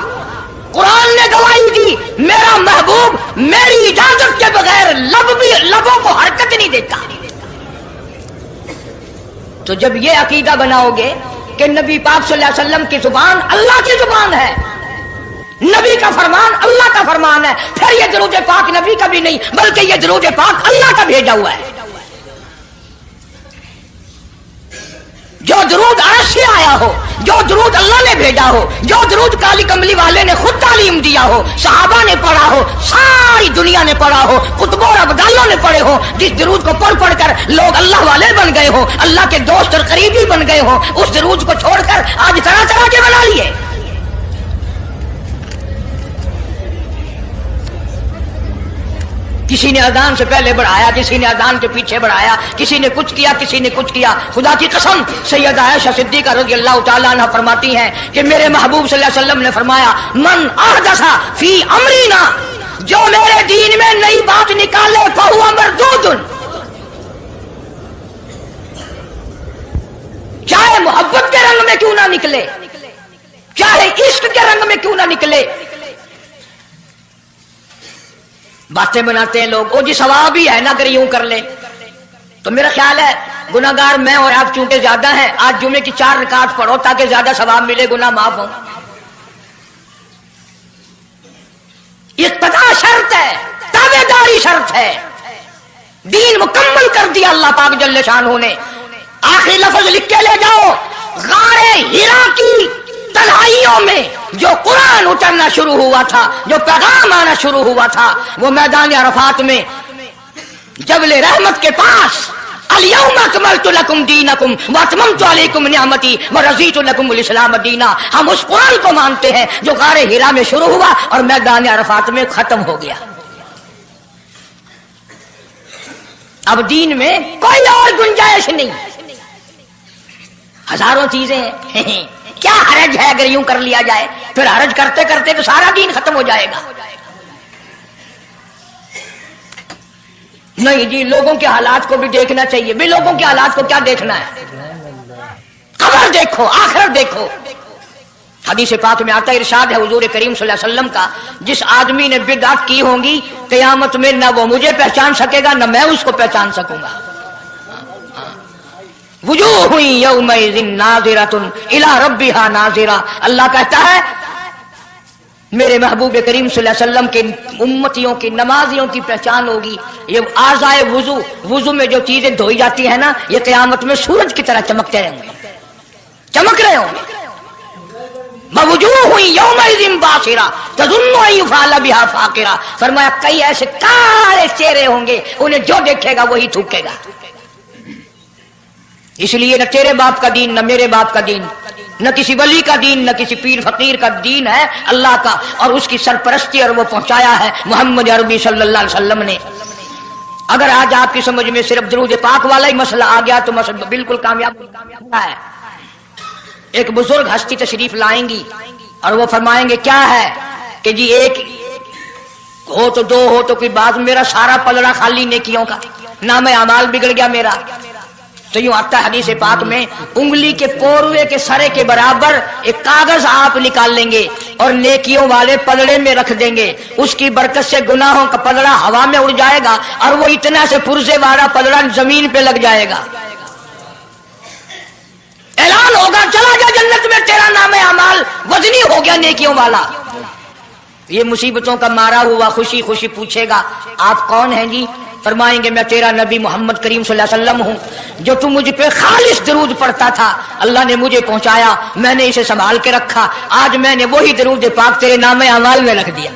कुरान ने गवाही दी, मेरा महबूब मेरी इजाजत के बगैर लबों को हरकत नहीं देता। तो जब ये अकीदा बनाओगे कि नबी पाक सल्लल्लाहु अलैहि वसल्लम की जुबान अल्लाह की जुबान है, नबी का फरमान अल्लाह का फरमान है, फिर ये दरूद पाक नबी का भी नहीं बल्कि ये दरूद पाक अल्लाह का भेजा हुआ है। जो दरूद अर्श से आया हो, जो दरूद अल्लाह ने भेजा हो, जो दरूद काली कमली वाले ने खुद तालीम दिया हो, सहाबा ने पढ़ा हो, सारी दुनिया ने पढ़ा हो, कुतुब और अब्दालों ने पढ़े हो, जिस दरूद को पढ़ पढ़ कर लोग अल्लाह वाले बन गए हो, अल्लाह के दोस्त और करीबी बन गए हो, उस दरूद को छोड़कर आज तरह तरह के बना लिए। किसी ने अजान से पहले बढ़ाया, किसी ने अजान के पीछे बढ़ाया, किसी ने कुछ किया, किसी ने कुछ किया। खुदा की कसम सैयद आयशा सिद्दीका रज़ियल्लाहु ताला अन्हा फरमाती हैं कि मेरे महबूब सल्लल्लाहु अलैहि वसल्लम ने फरमाया, मन अहदसा फी अमरीना, जो मेरे दीन में नई बात निकाले फहुवा मरदूदुन, میں کیوں نہ نکلے، چاہے عشق کے رنگ میں کیوں نہ نکلے. باتیں بناتے ہیں لوگ، او جی ثواب ہی ہے نا اگر یوں کر لے. تو میرا خیال ہے گناہگار میں اور آپ چونکہ زیادہ ہیں، آج جمعے کی 4 رکعت پڑھو تاکہ زیادہ ثواب ملے، گناہ معاف ہوں. اقتداء شرط ہے، تابعداری شرط ہے. دین مکمل کر دیا اللہ پاک جل شانہ نے. آخری لفظ لکھ کے لے جاؤ، غار ہرا کی تنہائیوں میں جو قرآن اترنا شروع ہوا تھا، جو پیغام آنا شروع ہوا تھا، وہ میدان عرفات میں جبل رحمت کے پاس الیوم اکملت لکم دینکم واتممت علیکم نعمتی ورضیت لکم الاسلام دینا. ہم اس قرآن کو مانتے ہیں جو غار ہرا میں شروع ہوا اور میدان عرفات میں ختم ہو گیا. اب دین میں کوئی اور گنجائش نہیں، ہزاروں چیزیں ہیں. کیا حرج ہے اگر یوں کر لیا جائے؟ پھر حرج کرتے کرتے تو سارا دین ختم ہو جائے گا. نہیں جی، لوگوں کے حالات کو بھی دیکھنا چاہیے. بھی لوگوں کے حالات کو کیا دیکھنا ہے؟ قبر دیکھو، آخرت دیکھو. حدیث پاک میں آتا ہے، ارشاد ہے حضور کریم صلی اللہ علیہ وسلم کا، جس آدمی نے بدعت کی ہوں گی قیامت میں نہ وہ مجھے پہچان سکے گا نہ میں اس کو پہچان سکوں گا. وجوہ یومئذ ناظرۃ الی ربھا ناظرہ. اللہ کہتا ہے میرے محبوب کریم صلی اللہ علیہ وسلم کے امتیوں کی نمازیوں کی پہچان ہوگی. یہ اعضائے وضو میں جو چیزیں دھوئی جاتی ہیں نا، یہ قیامت میں سورج کی طرح چمکتے رہیں گے، چمک رہے ہوں گے. وجوہ یومئذ باسرہ تظن ان یفعل بها فاقرہ. فرمایا کئی ایسے کالے چہرے ہوں گے، انہیں جو دیکھے گا وہی تھوکے گا. اس لیے نہ تیرے باپ کا دین نہ میرے باپ کا دین، نہ کسی ولی کا دین نہ کسی پیر فقیر کا دین ہے، اللہ کا، اور اس کی سرپرستی اور وہ پہنچایا ہے محمد عربی صلی اللہ علیہ وسلم نے. اگر آج آپ کی سمجھ میں صرف درود پاک والا ہی مسئلہ آ گیا تو مسئلہ بالکل کامیاب ہے. ایک بزرگ ہستی تشریف لائیں گی اور وہ فرمائیں گے کیا ہے کہ جی ایک ہو تو دو ہو تو کوئی بات، میرا سارا پلڑا خالی نیکیوں کا، نام اعمال بگڑ گیا میرا. تو یوں آتا ہے حدیث پاک میں، انگلی کے پوروے کے سرے کے برابر ایک کاغذ آپ نکال لیں گے اور نیکیوں والے پلڑے میں رکھ دیں گے. اس کی برکت سے گناہوں کا پلڑا ہوا میں اڑ جائے گا اور وہ اتنا سے پرزے والا پلڑا زمین پہ لگ جائے گا. اعلان ہوگا چلا جا جنت میں، تیرا نام اعمال وزنی ہو گیا نیکیوں والا. یہ مصیبتوں کا مارا ہوا خوشی خوشی پوچھے گا آپ کون ہیں جی؟ فرمائیں گے میں تیرا نبی محمد کریم صلی اللہ علیہ وسلم ہوں، جو تم مجھ پہ خالص درود پڑھتا تھا، اللہ نے مجھے پہنچایا، میں نے اسے سنبھال کے رکھا، آج میں نے وہی درود پاک تیرے نام اعمال میں رکھ دیا.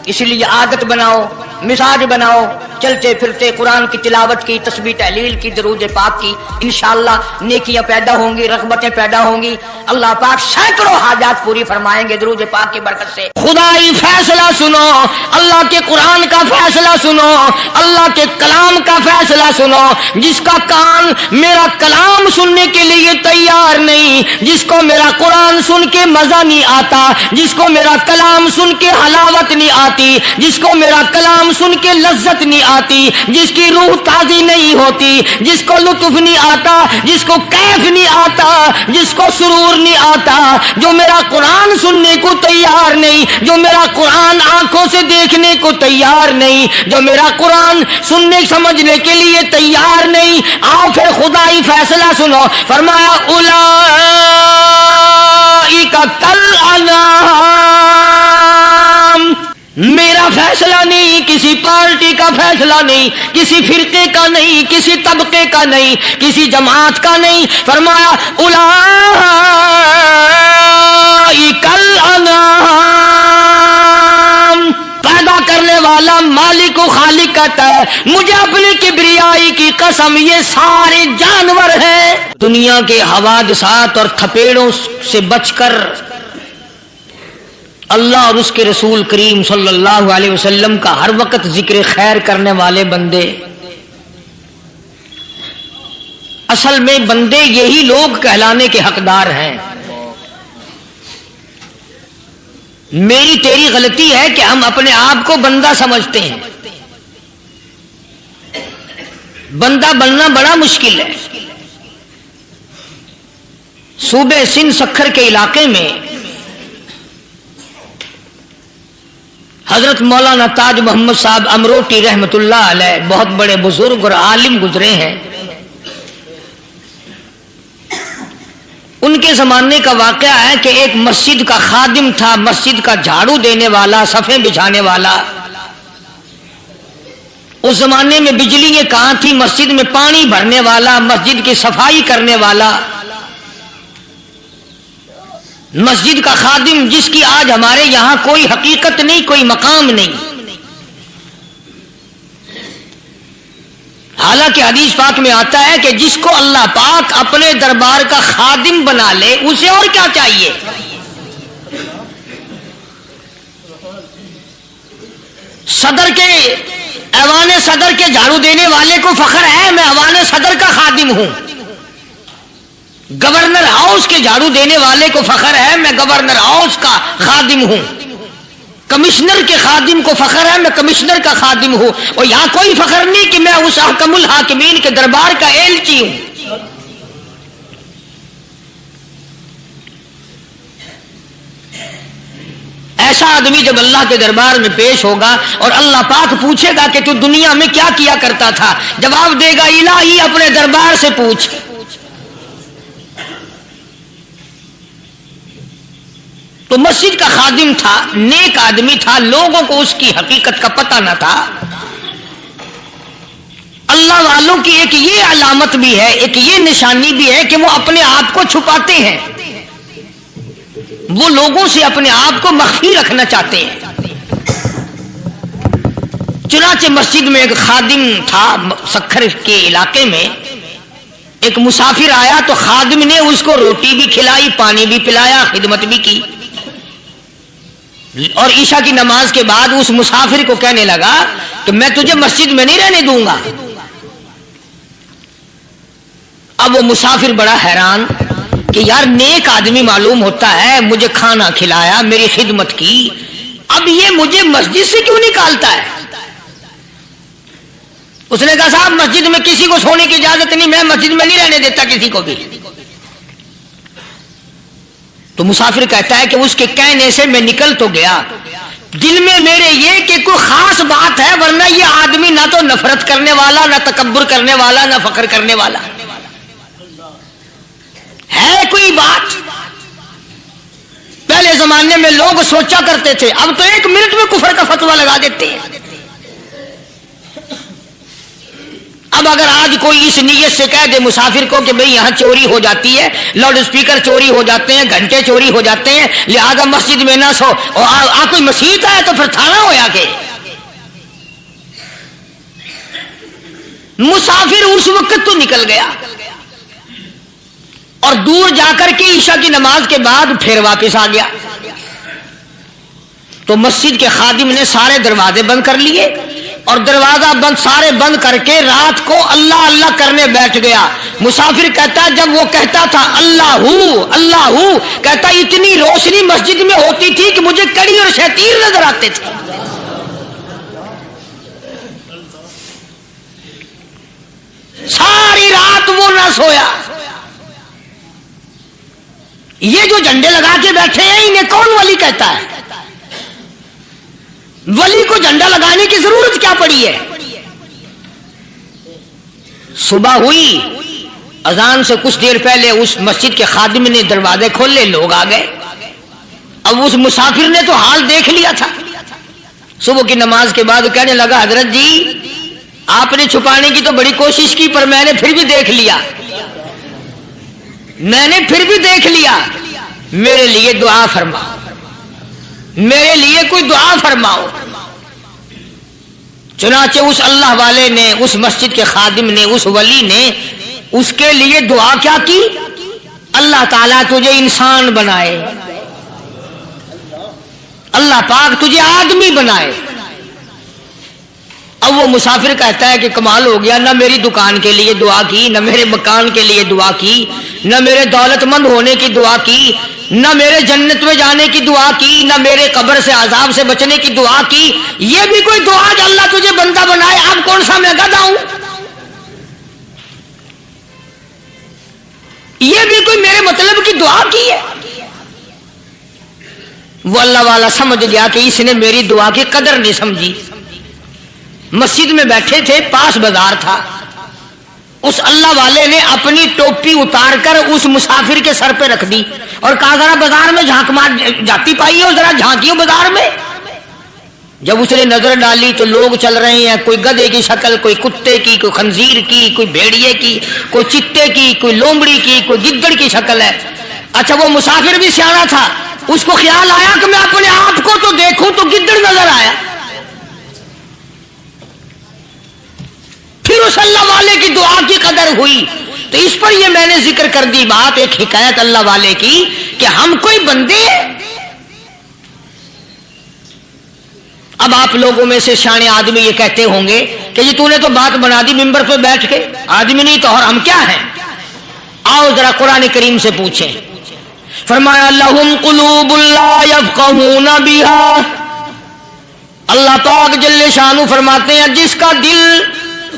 اس لیے عادت بناؤ، مزاج بناؤ، چلتے پھرتے قرآن کی تلاوت کی، تسبیح تحلیل کی، درود پاک کی، انشاءاللہ نیکیاں پیدا ہوں گی، رغبتیں پیدا ہوں گی. اللہ پاک سینکڑوں حاجات پوری فرمائیں گے درود پاک کی برکت سے. خدائی فیصلہ سنو، اللہ کے قرآن کا فیصلہ سنو، اللہ کے کلام کا فیصلہ سنو. جس کا کان میرا کلام سننے کے لیے تیار نہیں، جس کو میرا قرآن سن کے مزہ نہیں آتا، جس کو میرا کلام سن کے حلاوت نہیں آتی، جس کو میرا کلام سن کے لذت نہیں آتی، جس کی روح تازی نہیں ہوتی، جس کو لطف نہیں آتا، جس کو کیف نہیں آتا، جس کو سرور نہیں آتا، جو میرا قرآن سننے کو تیار نہیں، جو میرا قرآن آنکھوں سے دیکھنے کو تیار نہیں، جو میرا قرآن سننے سمجھنے کے لیے تیار نہیں، آؤ پھر خدائی فیصلہ سنو. فرمایا اولئک کالانعام. میرا فیصلہ نہیں، کسی پارٹی کا فیصلہ نہیں، کسی فرقے کا نہیں، کسی طبقے کا نہیں، کسی جماعت کا نہیں. فرمایا اولئک الانعام. پیدا کرنے والا مالک و خالق کہتا ہے مجھے اپنی کبریائی کی قسم یہ سارے جانور ہیں. دنیا کے حوادثات اور تھپیڑوں سے بچ کر اللہ اور اس کے رسول کریم صلی اللہ علیہ وسلم کا ہر وقت ذکر خیر کرنے والے بندے. اصل میں بندے یہی لوگ کہلانے کے حقدار ہیں. میری تیری غلطی ہے کہ ہم اپنے آپ کو بندہ سمجھتے ہیں. بندہ بننا بڑا مشکل ہے. صوبے سندھ سکھر کے علاقے میں حضرت مولانا تاج محمد صاحب امروٹی رحمت اللہ علیہ بہت بڑے بزرگ اور عالم گزرے ہیں. ان کے زمانے کا واقعہ ہے کہ ایک مسجد کا خادم تھا، مسجد کا جھاڑو دینے والا، صفیں بچھانے والا. اس زمانے میں بجلی کہاں تھی، مسجد میں پانی بھرنے والا، مسجد کی صفائی کرنے والا، مسجد کا خادم جس کی آج ہمارے یہاں کوئی حقیقت نہیں، کوئی مقام نہیں. حالانکہ حدیث پاک میں آتا ہے کہ جس کو اللہ پاک اپنے دربار کا خادم بنا لے اسے اور کیا چاہیے. صدر کے ایوان صدر کے جھاڑو دینے والے کو فخر ہے میں ایوان صدر کا خادم ہوں. گورنر ہاؤس کے جھاڑو دینے والے کو فخر ہے میں گورنر ہاؤس کا خادم ہوں. کمشنر کے خادم کو فخر ہے میں کمشنر کا خادم ہوں. اور یہاں کوئی فخر نہیں کہ میں اس حکم الحاکمین کے دربار کا ایلچی ہوں. ایسا آدمی جب اللہ کے دربار میں پیش ہوگا اور اللہ پاک پوچھے گا کہ تو دنیا میں کیا کیا کرتا تھا، جواب دے گا الہی اپنے دربار سے پوچھ. تو مسجد کا خادم تھا، نیک آدمی تھا، لوگوں کو اس کی حقیقت کا پتہ نہ تھا. اللہ والوں کی ایک یہ علامت بھی ہے، ایک یہ نشانی بھی ہے کہ وہ اپنے آپ کو چھپاتے ہیں، وہ لوگوں سے اپنے آپ کو مخفی رکھنا چاہتے ہیں. چنانچہ مسجد میں ایک خادم تھا، سکھر کے علاقے میں ایک مسافر آیا تو خادم نے اس کو روٹی بھی کھلائی، پانی بھی پلایا، خدمت بھی کی. اور عشاء کی نماز کے بعد اس مسافر کو کہنے لگا کہ میں تجھے مسجد میں نہیں رہنے دوں گا. اب وہ مسافر بڑا حیران کہ یار نیک آدمی معلوم ہوتا ہے، مجھے کھانا کھلایا، میری خدمت کی، اب یہ مجھے مسجد سے کیوں نکالتا ہے. اس نے کہا صاحب مسجد میں کسی کو سونے کی اجازت نہیں، میں مسجد میں نہیں رہنے دیتا کسی کو بھی. تو مسافر کہتا ہے کہ اس کے کہنے سے میں نکل تو گیا، دل میں میرے یہ کہ کوئی خاص بات ہے، ورنہ یہ آدمی نہ تو نفرت کرنے والا، نہ تکبر کرنے والا، نہ فخر کرنے والا ہے. کوئی بات پہلے زمانے میں لوگ سوچا کرتے تھے، اب تو ایک منٹ میں کفر کا فتویٰ لگا دیتے ہیں. اب اگر آج کوئی اس نیت سے کہہ دے مسافر کو کہ بھئی یہاں چوری ہو جاتی ہے، لاؤڈ اسپیکر چوری ہو جاتے ہیں، گھنٹے چوری ہو جاتے ہیں، لہذا مسجد میں نہ سو، اور کوئی مسجد ہے تو پھر تھانہ ہویا کہ مسافر اس وقت تو نکل گیا اور دور جا کر کے عشاء کی نماز کے بعد پھر واپس آ گیا. تو مسجد کے خادم نے سارے دروازے بند کر لیے اور دروازہ بند سارے بند کر کے رات کو اللہ اللہ کرنے بیٹھ گیا. مسافر کہتا جب وہ کہتا تھا اللہ ہو کہتا اتنی روشنی مسجد میں ہوتی تھی کہ مجھے کڑی اور شتیر نظر آتے تھے. ساری رات وہ نہ سویا. یہ جو جھنڈے لگا کے بیٹھے ہیں انہیں کون ولی کہتا ہے؟ ولی کو جھنڈا لگانے کی ضرورت کیا پڑی ہے؟ صبح ہوئی، اذان سے کچھ دیر پہلے اس مسجد کے خادم نے دروازے کھولے، لوگ آ گئے. اب اس مسافر نے تو حال دیکھ لیا تھا. صبح کی نماز کے بعد کہنے لگا حضرت جی آپ نے چھپانے کی تو بڑی کوشش کی پر میں نے پھر بھی دیکھ لیا، میرے لیے دعا فرماؤ، میرے لیے کوئی دعا فرماؤ. چنانچہ اس اللہ والے نے، اس مسجد کے خادم نے، اس ولی نے اس کے لیے دعا کیا کی؟ اللہ تعالیٰ تجھے انسان بنائے، اللہ پاک تجھے آدمی بنائے. اب وہ مسافر کہتا ہے کہ کمال ہو گیا، نہ میری دکان کے لیے دعا کی، نہ میرے مکان کے لیے دعا کی، نہ میرے دولت مند ہونے کی دعا کی، نہ میرے جنت میں جانے کی دعا کی، نہ میرے قبر سے عذاب سے بچنے کی دعا کی. یہ بھی کوئی دعا کہ اللہ تجھے بندہ بنائے؟ اب کون سا میں گدھا ہوں؟ یہ بھی کوئی میرے مطلب کی دعا کی ہے؟ وہ اللہ والا سمجھ گیا کہ اس نے میری دعا کی قدر نہیں سمجھی. مسجد میں بیٹھے تھے، پاس بازار تھا. اس اللہ والے نے اپنی ٹوپی اتار کر اس مسافر کے سر پہ رکھ دی اور کہا ذرا بازار میں جھانک مار جاتی پائی ہو، ذرا جھانکیوں بازار میں. جب اس نے نظر ڈالی تو لوگ چل رہے ہیں، کوئی گدھے کی شکل، کوئی کتے کی، کوئی خنزیر کی، کوئی بھیڑیے کی، کوئی چتے کی، کوئی لومڑی کی، کوئی گدڑ کی شکل ہے. اچھا وہ مسافر بھی سیانا تھا، اس کو خیال آیا کہ میں اپنے آپ کو تو دیکھوں تو گدڑ نظر آیا. پھر اس اللہ والے کی دعا کی قدر ہوئی. تو اس پر یہ میں نے ذکر کر دی بات، ایک حکایت اللہ والے کی کہ ہم کوئی بندے. اب آپ لوگوں میں سے شانے آدمی یہ کہتے ہوں گے کہ جی تو نے تو بات بنا دی ممبر پہ بیٹھ کے، آدمی نہیں تو اور ہم کیا ہیں؟ آؤ ذرا قرآن کریم سے پوچھیں. فرمایا لہم قلوب لا یفقہون بہا. اللہ پاک جل شانہ فرماتے ہیں جس کا دل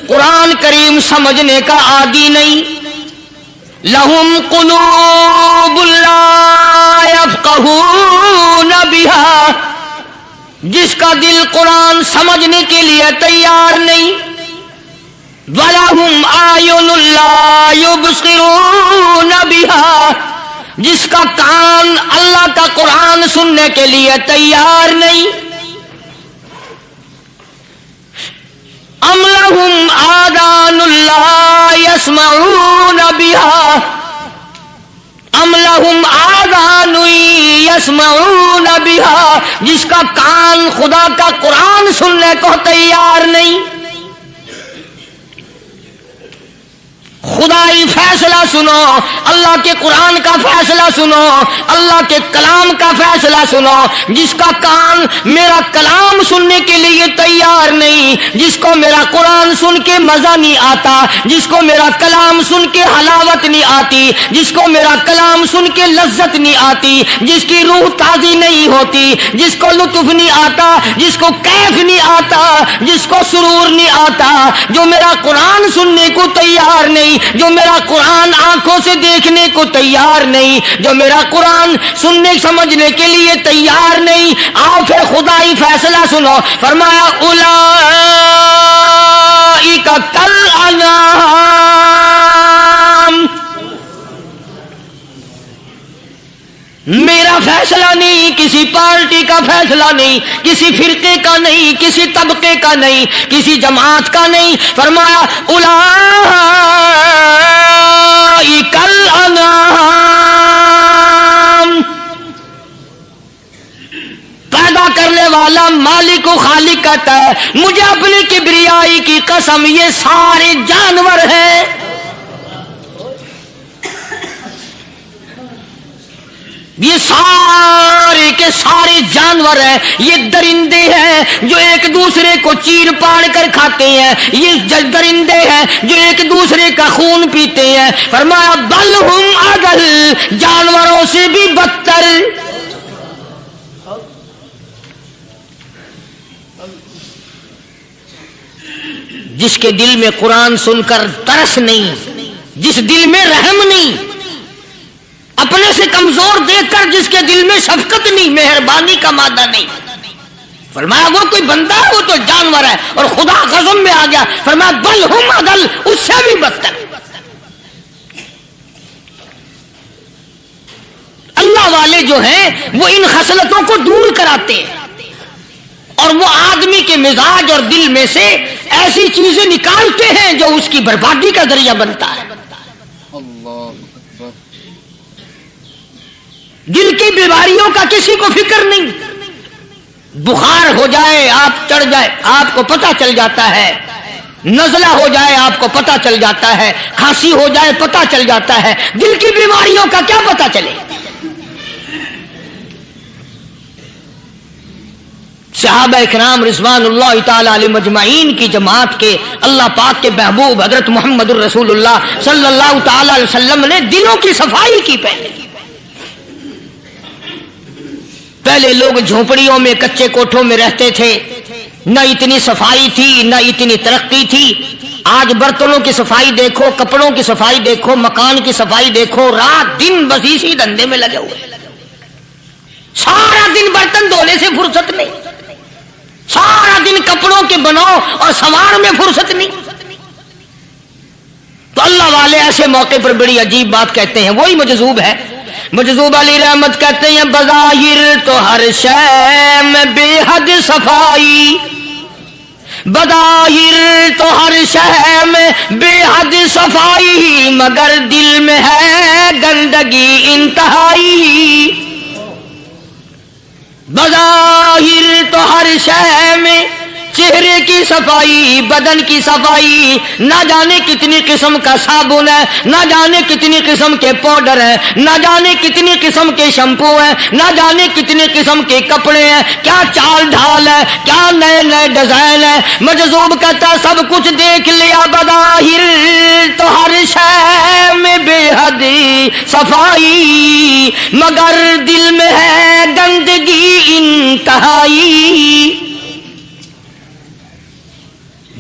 قرآن کریم سمجھنے کا عادی نہیں. لہم قلوب لا یفقہون بہا، جس کا دل قرآن سمجھنے کے لیے تیار نہیں. وَلَهُمْ أَعْيُنٌ لَا يُبْصِرُونَ بِهَا، جس کا کان اللہ کا قرآن سننے کے لیے تیار نہیں. أَمْ لَهُمْ آذَانٌ لَا يَسْمَعُونَ بِهَا، ام لہم آذان یسمعون بہا، جس کا کان خدا کا قرآن سننے کو تیار نہیں. خدائی فیصلہ سنو، اللہ کے قرآن کا فیصلہ سنو، اللہ کے کلام کا فیصلہ سنو. جس کا کان میرا کلام سننے کے لیے تیار نہیں، جس کو میرا قرآن سن کے مزہ نہیں آتا، جس کو میرا کلام سن کے حلاوت نہیں آتی، جس کو میرا کلام سن کے لذت نہیں آتی، جس کی روح تازی نہیں ہوتی، جس کو لطف نہیں آتا، جس کو کیف نہیں آتا، جس کو سرور نہیں آتا، جو میرا قرآن سننے کو تیار نہیں، جو میرا قرآن آنکھوں سے دیکھنے کو تیار نہیں، جو میرا قرآن سننے سمجھنے کے لیے تیار نہیں. آؤ پھر خدائی فیصلہ سنو. فرمایا اولئک کالانعام، میرا فیصلہ نہیں، کسی پارٹی کا فیصلہ نہیں، کسی فرقے کا نہیں، کسی طبقے کا نہیں، کسی جماعت کا نہیں. فرمایا اولئک الانعام، پیدا کرنے والا مالک و خالق کہتا ہے مجھے اپنی کبریائی کی قسم یہ سارے جانور ہیں. یہ سارے کے سارے جانور ہیں، یہ درندے ہیں جو ایک دوسرے کو چیر پاڑ کر کھاتے ہیں، یہ درندے ہیں جو ایک دوسرے کا خون پیتے ہیں. فرمایا بل ہم اضل، جانوروں سے بھی بدتر. جس کے دل میں قرآن سن کر ترس نہیں، جس دل میں رحم نہیں، اپنے سے کمزور دیکھ کر جس کے دل میں شفقت نہیں، مہربانی کا مادہ نہیں. فرمایا وہ کوئی بندہ ہے، وہ تو جانور ہے. اور خدا قسم میں آ گیا، فرمایا بل ہم اضل، اس سے بھی بدتر. اللہ والے جو ہیں وہ ان خصلتوں کو دور کراتے ہیں اور وہ آدمی کے مزاج اور دل میں سے ایسی چیزیں نکالتے ہیں جو اس کی بربادی کا ذریعہ بنتا ہے. دل کی بیماریوں کا کسی کو فکر نہیں. بخار ہو جائے آپ چڑھ جائے آپ کو پتہ چل جاتا ہے، نزلہ ہو جائے آپ کو پتہ چل جاتا ہے، کھانسی ہو جائے پتہ چل جاتا ہے. دل کی بیماریوں کا کیا پتہ چلے؟ صحابہ اکرام رضوان اللہ تعالی علیہم اجمعین کی جماعت کے اللہ پاک کے محبوب حضرت محمد الرسول اللہ صلی اللہ تعالی علیہ وسلم نے دلوں کی صفائی کی. پہلے لوگ جھونپڑیوں میں کچے کوٹھوں میں رہتے تھے، نہ اتنی صفائی تھی، نہ اتنی ترقی تھی. आज बर्तनों की सफाई देखो, कपड़ों की सफाई देखो, मकान की सफाई देखो, रात दिन बस इसी धंधे में लगे हुए, सारा दिन बर्तन धोने से फुर्सत नहीं, सारा दिन कपड़ों के बनाओ और संवार में फुर्सत नहीं। तो अल्लाह वाले ऐसे मौके पर बड़ी अजीब बात कहते हैं, वही मजजूब है। मजजूब अली रहमत कहते हैं बज़ाहिर तो हर शय में बेहद सफाई, बज़ाहिर तो हर शय में बेहद सफाई, मगर दिल में है गंदगी इंतहाई। बज़ाहिर तो हर शय में चेहरे की सफाई, बदन की सफाई, ना जाने कितनी किस्म का साबुन है, ना जाने कितनी किस्म के पाउडर है, ना जाने कितनी किस्म के शैम्पू है, ना जाने कितनी किस्म के कपड़े हैं, क्या चाल ढाल है, क्या नए नए डिजाइन है। मजजूब कहता सब कुछ देख लिया, बज़ाहिर तो हर शय में बेहद सफाई, मगर दिल में है गंदगी इंतहाई।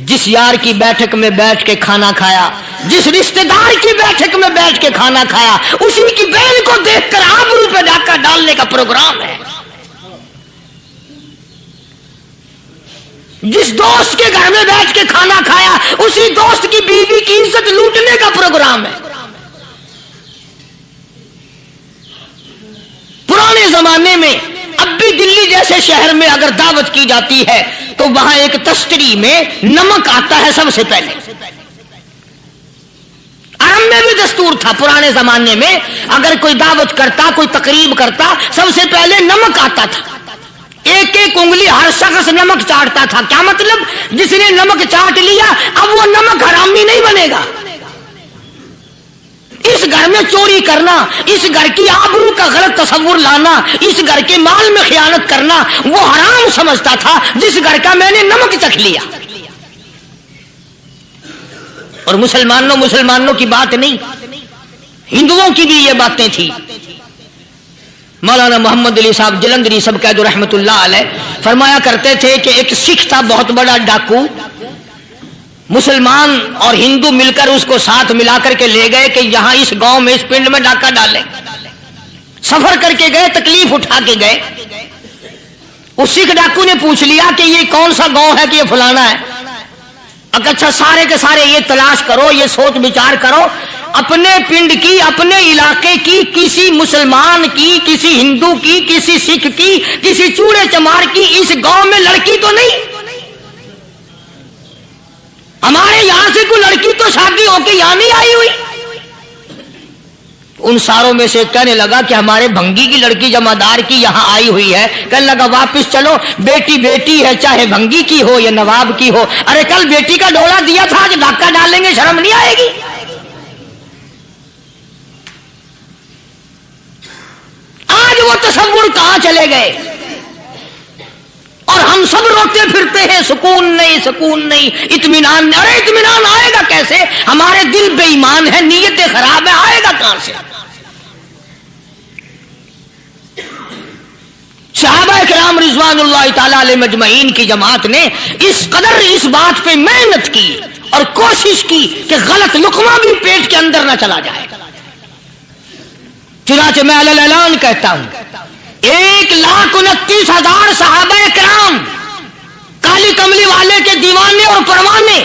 जिस यार की बैठक में बैठ के खाना खाया, जिस रिश्तेदार की बैठक में बैठ के खाना खाया, उसी की बहन को देखकर आबरू पे डाका डालने का प्रोग्राम है। जिस दोस्त के घर में बैठ के खाना खाया, उसी दोस्त की बीवी की इज्जत लूटने का प्रोग्राम है। पुराने जमाने में अब भी दिल्ली जैसे शहर में अगर दावत की जाती है तो वहां एक तश्तरी में नमक आता है सबसे पहले। अरब में भी दस्तूर था पुराने जमाने में, अगर कोई दावत करता, कोई तकरीब करता, सबसे पहले नमक आता था। एक एक उंगली हर शख्स नमक चाटता था। क्या मतलब? जिसने नमक चाट लिया अब वो नमक हरामी नहीं बनेगा। इस घर में चोरी करना, इस घर की आबरू का गलत तस्वुर लाना, इस घर के माल में खियानत करना वो हराम समझता था जिस घर का मैंने नमक चख लिया। और मुसलमानों की बात नहीं, हिंदुओं की भी ये बातें थी। मौलाना मोहम्मद अली साहब जलंधरी सब कैद रहमतुल्लाह अलैह फरमाया करते थे कि एक सिख था बहुत बड़ा डाकू, मुसलमान और हिंदू मिलकर उसको साथ मिलाकर के ले गए कि यहां इस गांव में, इस पिंड में डाका डाले। सफर करके गए, तकलीफ उठा के गए। उस सिख डाकू ने पूछ लिया कि ये कौन सा गांव है कि ये फलाना है। अच्छा सारे के सारे ये तलाश करो, ये सोच विचार करो, अपने पिंड की, अपने इलाके की, किसी मुसलमान की, किसी हिंदू की, किसी सिख की, किसी चूड़े चमार की इस गांव में लड़की तो नहीं। हमारे यहां से कोई लड़की तो शादी होके यहां नहीं आई हुई। उन सारों में से कहने लगा कि हमारे भंगी की लड़की जमादार की यहां आई हुई है। कहने लगा वापस चलो, बेटी बेटी है, चाहे भंगी की हो या नवाब की हो। अरे कल बेटी का डोला दिया था, आज धक्का डालेंगे, शर्म नहीं आएगी? आज वो तसव्वुर कहां चले गए और हम सब रोते फिरते हैं, सुकून नहीं, सुकून नहीं, इत्मीनान नहीं। अरे इत्मीनान आएगा कैसे? हमारे दिल बेईमान है, नीयतें खराब है, आएगा कहां से? सहाबा किराम रिज़वानुल्लाह ताला अलैहिम अजमईन की जमात ने इस कदर इस बात पे मेहनत की और कोशिश की कि गलत लुकमा भी पेट के अंदर न चला जाए। चुनाचे मैं अलल ऐलान कहता हूं, 1,29,000 सहाबा किराम काली कमली वाले के दीवाने और परवाने,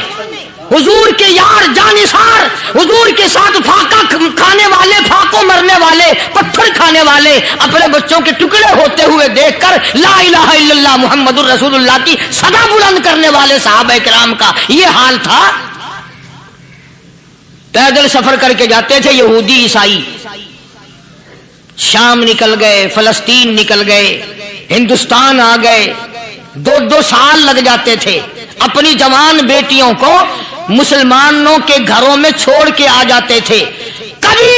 हुजूर के यार जानिसार, हुजूर के साथ फाका खाने वाले, फाको मरने वाले, पत्थर खाने वाले, अपने बच्चों के टुकड़े होते हुए देखकर ला इलाहा इल्लल्लाह मुहम्मदुर रसूलुल्लाह की सदा बुलंद करने वाले सहाबा किराम का ये हाल था। पैदल सफर करके जाते थे यहूदी ईसाई, शाम निकल गए, फलस्तीन निकल गए, हिंदुस्तान आ गए, 2-2 साल लग जाते थे। अपनी जवान बेटियों को मुसलमानों के घरों में छोड़ के आ जाते थे। कभी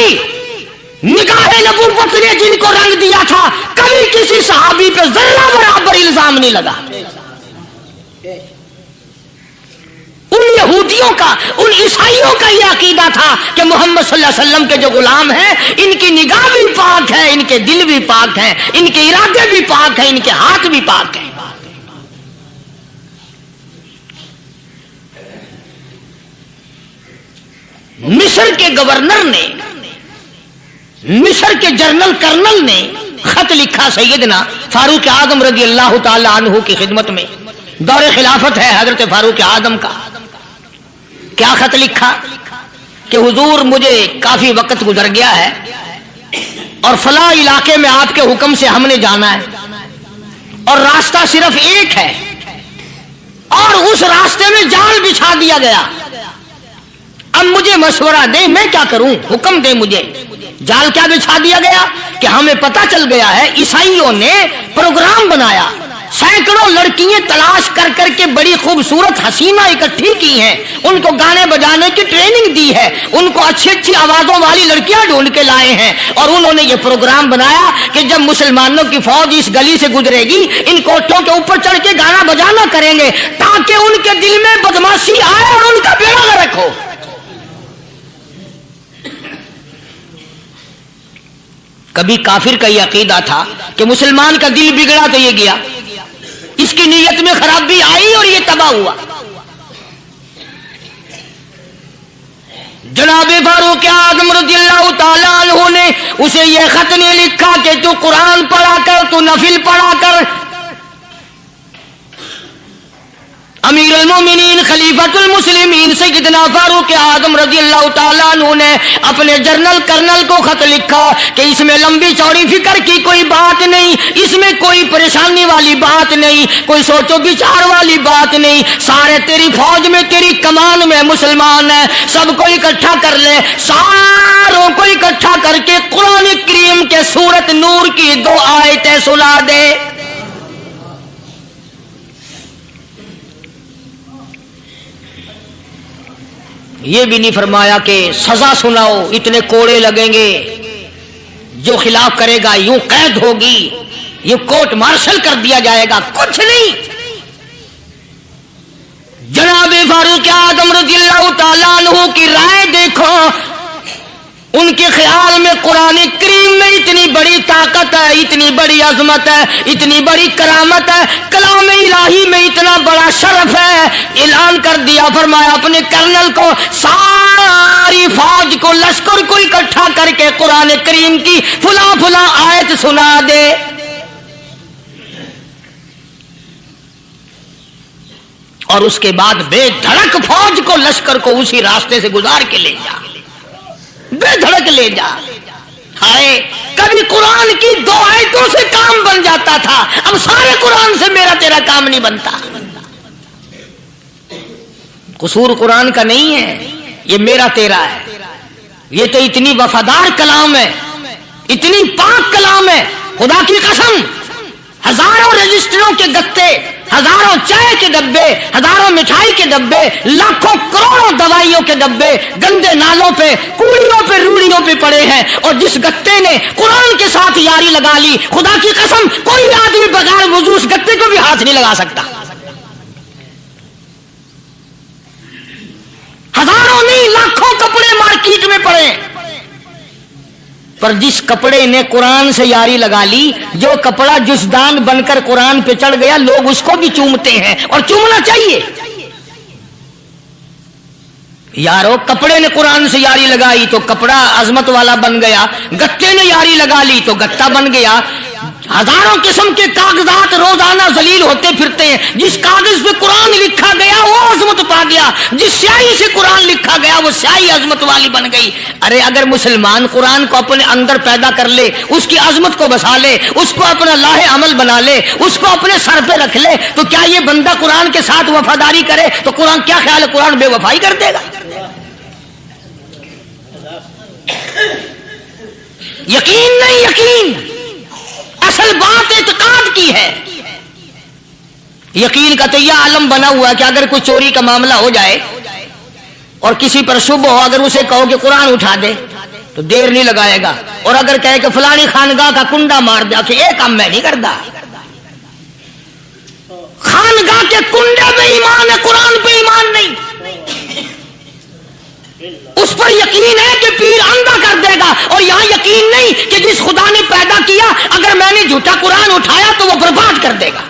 निगाहे नबूवत ने जिनको रंग दिया था, कभी किसी सहाबी पे जर्रा बराबर इल्जाम नहीं लगा। उन यहूदियों का, उन ईसाइयों का यह अकीदा था कि मोहम्मद सल्लल्लाहु अलैहि वसल्लम के जो गुलाम हैं, इनकी निगाह भी पाक है, इनके दिल भी पाक है, इनके इरादे भी पाक है, इनके हाथ भी पाक है। मिस्र के गवर्नर ने, मिस्र के जनरल कर्नल ने खत लिखा सैयदना फारूक आजम रजी अल्लाह ताला अन्हु की खिदमत में। दौरे खिलाफत है हजरत फारूक आजम का। क्या खत लिखा कि हुजूर मुझे काफी वक्त गुजर गया है और फला इलाके में आपके हुक्म से हमने जाना है और रास्ता सिर्फ एक है और उस रास्ते में जाल बिछा दिया गया। अब मुझे मशवरा दे, मैं क्या करूं, हुक्म दे मुझे। जाल क्या बिछा दिया गया कि हमें पता चल गया है ईसाइयों ने प्रोग्राम बनाया, सैकड़ों लड़कियां तलाश कर करके बड़ी खूबसूरत हसीना इकट्ठी की हैं, उनको गाने बजाने की ट्रेनिंग दी है, उनको अच्छी अच्छी आवाजों वाली लड़कियां ढूंढ के लाए हैं और उन्होंने ये प्रोग्राम बनाया कि जब मुसलमानों की फौज इस गली से गुजरेगी इन कोठों के ऊपर चढ़ के गाना बजाना करेंगे ताकि उनके दिल में बदमाशी आए और उनका बेड़ा गर्क हो। कभी काफिर का यह अकीदा था कि मुसलमान का दिल बिगड़ा तो ये गया, इसकी नीयत में खराबी आई और ये तबाह हुआ। जनाबे फारूक आज़म रज़ियल्लाहु ताला अन्हु ने उसे यह खत नहीं लिखा कि तू कुरान पढ़ा कर, तू नफिल पढ़ा कर। अमीर अल-मोमिनीन खलीफतुल मुस्लिमीन सैयदना फारूक आज़म रज़ियल्लाहु ताला अन्हु ने अपने जनरल कर्नल को खत लिखा कि इसमें लंबी चौड़ी फिक्र की कोई बात नहीं, इसमें कोई परेशानी वाली बात नहीं, कोई सोचो विचार वाली बात नहीं। सारे तेरी फौज में, तेरी कमान में मुसलमान है, सबको इकट्ठा कर ले, सारों को इकट्ठा करके कुरान करीम के सूरत नूर की 2 आयतें सुना दे। ये भी नहीं फरमाया कि सजा सुनाओ, इतने कोड़े लगेंगे, जो खिलाफ करेगा यूं कैद होगी, यूं कोर्ट मार्शल कर दिया जाएगा, कुछ नहीं। जनाबे फारूक आज़म रज़ियल्लाहु ताला अन्हु की राय देखो, उनके ख्याल में कुरान करीम में इतनी बड़ी ताकत है, इतनी बड़ी अजमत है, इतनी बड़ी करामत है, कलाम इलाही में इतना बड़ा शरफ है। ऐलान कर दिया, फरमाया अपने कर्नल को सारी फौज को, लश्कर को इकट्ठा करके कुरान करीम की फुला फुला आयत सुना दे। और उसके बाद बेधड़क फौज को, लश्कर को उसी रास्ते से गुजार के ले जा, बेधड़क ले जा। हाय, कभी कुरान की 2 आयतों से काम बन जाता था, अब सारे कुरान से मेरा तेरा काम नहीं बनता। कसूर कुरान का नहीं है, ये मेरा तेरा है। ये तो इतनी वफादार कलाम है, इतनी पाक कलाम है, खुदा की कसम। हजारों रजिस्टरों के गत्ते, हजारों चाय के डब्बे, हजारों मिठाई के डब्बे, लाखों करोड़ों दवाइयों के डब्बे गंदे नालों पे, कूड़ियों पे, रूड़ियों पे पड़े हैं। और जिस गत्ते ने कुरान के साथ यारी लगा ली, खुदा की कसम कोई आदमी बगैर वुजू उस गत्ते को भी हाथ नहीं लगा सकता। हजारों नहीं, लाखों कपड़े मार्केट में पड़े, पर जिस कपड़े ने कुरान से यारी लगा ली, जो कपड़ा जुज़दान बनकर कुरान पे चढ़ गया, लोग उसको भी चूमते हैं और चूमना चाहिए। यारो, कपड़े ने कुरान से यारी लगाई तो कपड़ा अजमत वाला बन गया, गत्ते ने यारी लगा ली तो गत्ता बन गया। हजारों किस्म के कागजात रोजाना जलील होते फिरते हैं, जिस कागज पे कुरान लिखा गया वो अजमत पा गया, जिस स्याही से कुरान लिखा गया वो स्याही अजमत वाली बन गई। अरे अगर मुसलमान कुरान को अपने अंदर पैदा कर ले, उसकी अजमत को बसा ले, उसको अपना लाहे अमल बना ले, उसको अपने सर पे रख ले, तो क्या ये बंदा कुरान के साथ वफादारी करे तो कुरान, क्या ख्याल है, कुरान बेवफाई कर देगा? यकीन नहीं, यकीन असल बात इत्काद की है। यकीन का तो यह आलम बना हुआ है कि अगर कोई चोरी का मामला हो जाए और किसी पर शुभ हो, अगर उसे कहो कि कुरान उठा दे तो देर नहीं लगाएगा, और अगर कहे कि फलानी खानगाह का कुंडा मार दे, कि ये काम मैं नहीं करता। खानगाह के कुंडे पे ईमान है, कुरान पे ईमान नहीं। उस पर यकीन है कि पीर अंधा कर देगा, और यहां यकीन नहीं कि जिस खुदा ने पैदा किया, अगर मैंने झूठा कुरान उठाया तो वो बर्बाद कर देगा।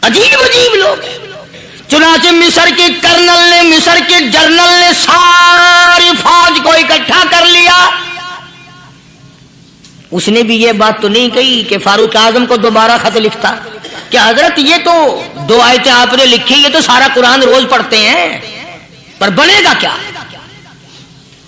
अजीब अजीब लोग, चुनाचे मिस्र के कर्नल ने, मिस्र के जर्नल ने सारी फौज को इकट्ठा कर लिया। उसने भी ये बात तो नहीं कही कि फारूक आजम को दोबारा खत लिखता कि हजरत ये तो 2 आयतें आपने लिखी, ये तो सारा कुरान रोज पढ़ते हैं, पर बनेगा क्या?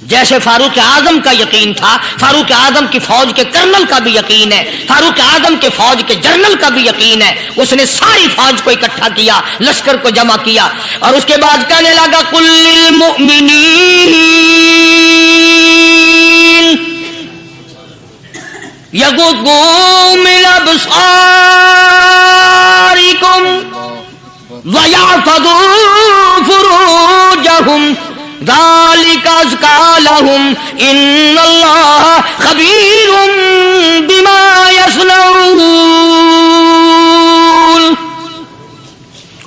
जैसे फारूक आजम का यकीन था, फारूक आजम की फौज के कर्नल का भी यकीन है, फारूक आजम के फौज के जर्नल का भी यकीन है। उसने सारी फौज को इकट्ठा किया, लश्कर को जमा किया और उसके बाद कहने लगा कुल्लिल मुमिनीन यगुद्दू मिन अबसारिकुम व यहफज़ू फुरूजहुम ज़ालिका अज़का लहुम इन्नल्लाह खबीरुम बिमा यसनऊन।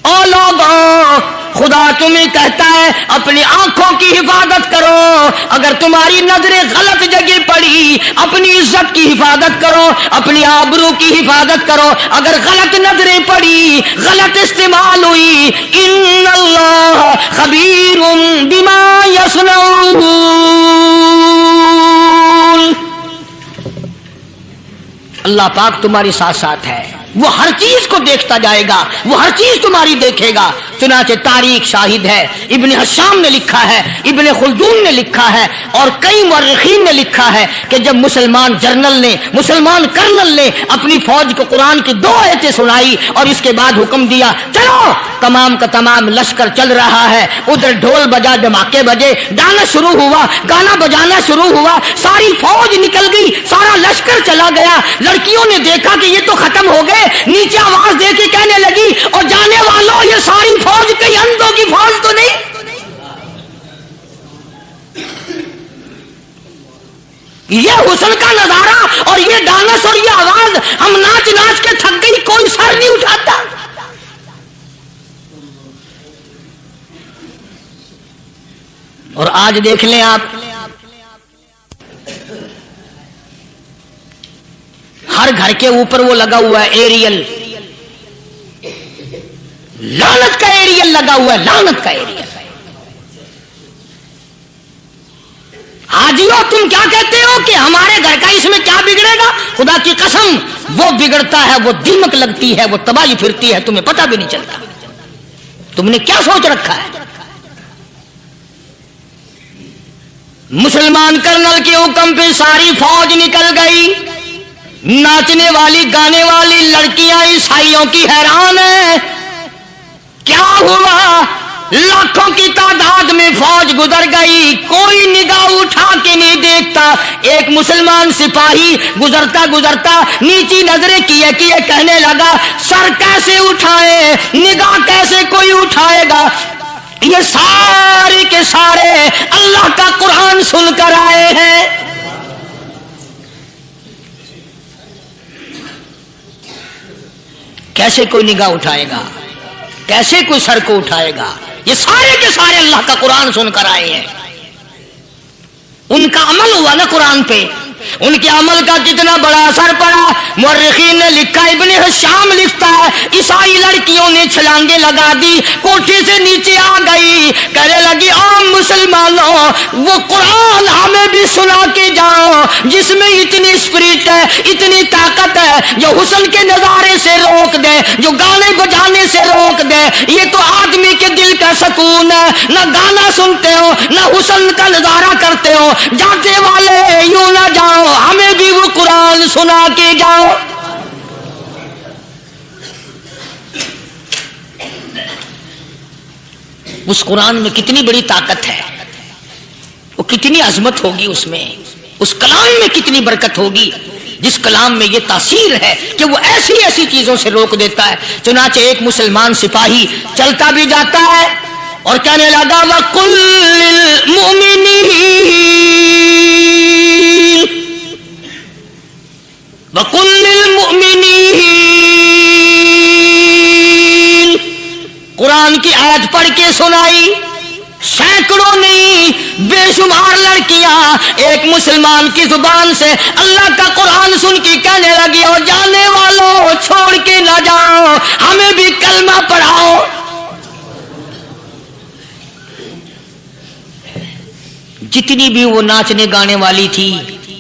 ओ लोगों, खुदा तुम्हें कहता है अपनी आंखों की हिफाजत करो। अगर तुम्हारी नजरें गलत जगह पड़ी, अपनी इज्जत की हिफाजत करो, अपनी आबरू की हिफाजत करो। अगर गलत नजरें पड़ी, गलत इस्तेमाल हुई, इन्नल्लाह खबीरुम बिमा यसनऊन। अल्लाह पाक तुम्हारे साथ साथ है, वो हर चीज को देखता जाएगा, वो हर चीज तुम्हारी देखेगा। चुनाचे तारीख शाहिद है, इब्न हशाम ने लिखा है, इब्न खुल्दून ने लिखा है और कई मुअर्रिखीन ने लिखा है कि जब मुसलमान जर्नल ने, मुसलमान कर्नल ने अपनी फौज को कुरान की 2 आयतें सुनाई और इसके बाद हुक्म दिया चलो, तमाम का तमाम लश्कर चल रहा है। उधर ढोल बजा, धमाके बजे, गाना शुरू हुआ, गाना बजाना शुरू हुआ, सारी फौज निकल गई, सारा लश्कर चला गया। लड़कियों ने देखा कि ये तो खत्म हो गए, नीचे आवाज दे के कहने लगी और जाने वालों, ये सारी फौज कई अंधों की फौज तो नहीं। ये हुस्न का नजारा और ये डांस और ये आवाज, हम नाच नाच के थक गई, कोई सर नहीं उठाता। और आज देख लें आप, हर घर के ऊपर वो लगा हुआ है एरियल, लानत का एरियल लगा हुआ है, लानत का एरियल। हाजियो, तुम क्या कहते हो कि हमारे घर का इसमें क्या बिगड़ेगा? खुदा की कसम, वो बिगड़ता है, वो दीमक लगती है, वो तबाही फिरती है, तुम्हें पता भी नहीं चलता। तुमने क्या सोच रखा है? मुसलमान कर्नल के हुक्म पे सारी फौज निकल गई। नाचने वाली गाने वाली लड़कियां ईसाइयों की हैरान है, क्या हुआ? लाखों की तादाद में फौज गुजर गई, कोई निगाह उठा के नहीं देखता। एक मुसलमान सिपाही गुजरता गुजरता नीची नजरें किए किए कहने लगा सर कैसे उठाए, निगाह कैसे कोई उठाएगा? ये सारे के सारे अल्लाह का कुरान सुनकर आए हैं। कैसे कोई निगाह उठाएगा, कैसे कोई सर को उठाएगा? ये सारे के सारे अल्लाह का कुरान सुनकर आए हैं। उनका अमल हुआ ना कुरान पे, उनके अमल का कितना बड़ा असर पड़ा। मुअर्रिखीन ने लिखा, इब्न हशाम लिखता है, ईसाई लड़कियों ने छलांगे लगा दी, कोठे से नीचे आ गई, कहने लगी आम मुसलमानों, वो कुरान हमें भी सुना के जाओ जिसमें इतनी स्पिरिट है, इतनी ताकत है, जो हुस्न के नजारे से रोक दे, जो गाने बजाने से रोक दे। ये तो आदमी के दिल का सुकून है, ना गाना सुनते हो, ना हुस्न का नजारा करते हो। जाते वाले यूं ना जाओ, हमें भी वो कुरान सुना के जाओ। उस कुरान में कितनी बड़ी ताकत है, वो कितनी अजमत होगी उसमें, उस कलाम में कितनी बरकत होगी, जिस कलाम में ये तासीर है कि वो ऐसी ऐसी चीजों से रोक देता है। चुनाचे एक मुसलमान सिपाही चलता भी जाता है और कहने लगा वकुल्लिल मुमिनीन, कुरान की आयत पढ़ के सुनाई। सैकड़ों नहीं बेशुमार लड़कियां एक मुसलमान की जुबान से अल्लाह का कुरान सुन के कहने लगी और जाने वालों छोड़ के ना जाओ, हमें भी कलमा पढ़ाओ। जितनी भी वो नाचने गाने वाली थी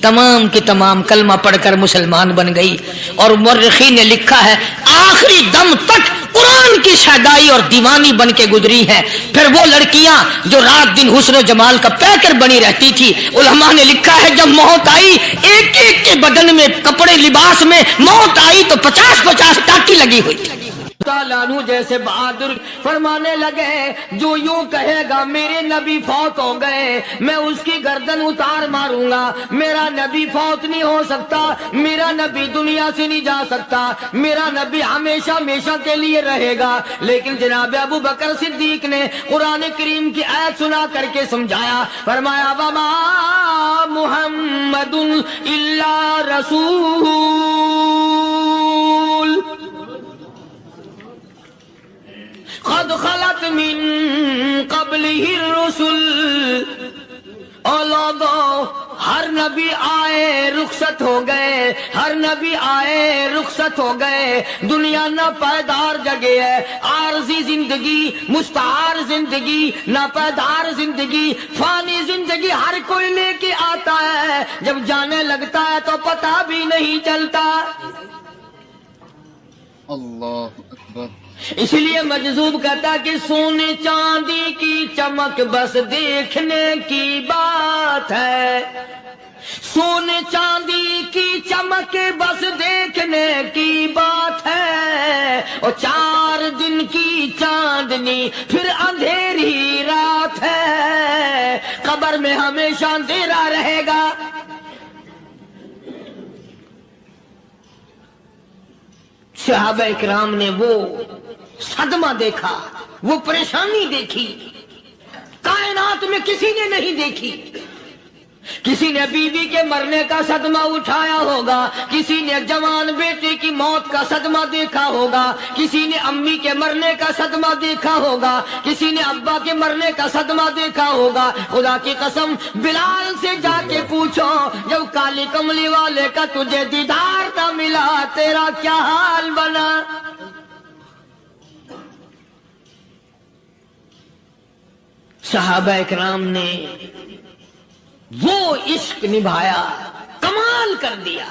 तमाम की तमाम कलमा पढ़कर मुसलमान बन गई। और मुर्रिखीन ने लिखा है आखिरी दम तक कुरान की शहदाई और दीवानी बन के गुजरी है। फिर वो लड़कियां जो रात दिन हुस्न जमाल का पैकर बनी रहती थी, उलमा ने लिखा है जब मौत आई एक एक के बदन में कपड़े लिबास में मौत आई तो 50-50 टाकी लगी हुई थी। तालानू जैसे बहादुर फरमाने लगे जो यूं कहेगा मेरे नबी फौत हो गए मैं उसकी गर्दन उतार मारूंगा। मेरा नबी फौत नहीं हो सकता, मेरा नबी दुनिया से नहीं जा सकता, मेरा नबी हमेशा हमेशा के लिए रहेगा। लेकिन जनाब अबू बकर सिद्दीक ने कुरान करीम की आयत सुना करके समझाया, फरमाया वमा मुहम्मदुन इल्ला रसूल क़द ख़लत मिन क़ब्लिहि रुसूल। हर नबी आए रुखसत हो गए, हर नबी आए रुखसत हो गए। दुनिया ना पायदार जगह है, आरजी जिंदगी, मुस्तार जिंदगी, ना पायदार जिंदगी, फानी जिंदगी हर कोई लेके आता है। जब जाने लगता है तो पता भी नहीं चलता। अल्लाह अकबर। इसलिए मजजूब कहता कि सोने चांदी की चमक बस देखने की बात है, सोने चांदी की चमक बस देखने की बात है। और 4 दिन की चांदनी फिर अंधेरी रात है, कब्र में हमेशा अंधेरा रहेगा। सहाबा इकराम ने वो सदमा देखा, वो परेशानी देखी, कायनात में किसी ने नहीं देखी। किसी ने बीवी के मरने का सदमा उठाया होगा, किसी ने जवान बेटे की मौत का सदमा देखा होगा, किसी ने अम्मी के मरने का सदमा देखा होगा, किसी ने अब्बा के मरने का सदमा देखा होगा। खुदा की कसम बिलाल से जाके पूछो जब काली कमली वाले का तुझे दीदार न मिला तेरा क्या हाल बना। सहाबा इकराम ने वो इश्क निभाया, कमाल कर दिया।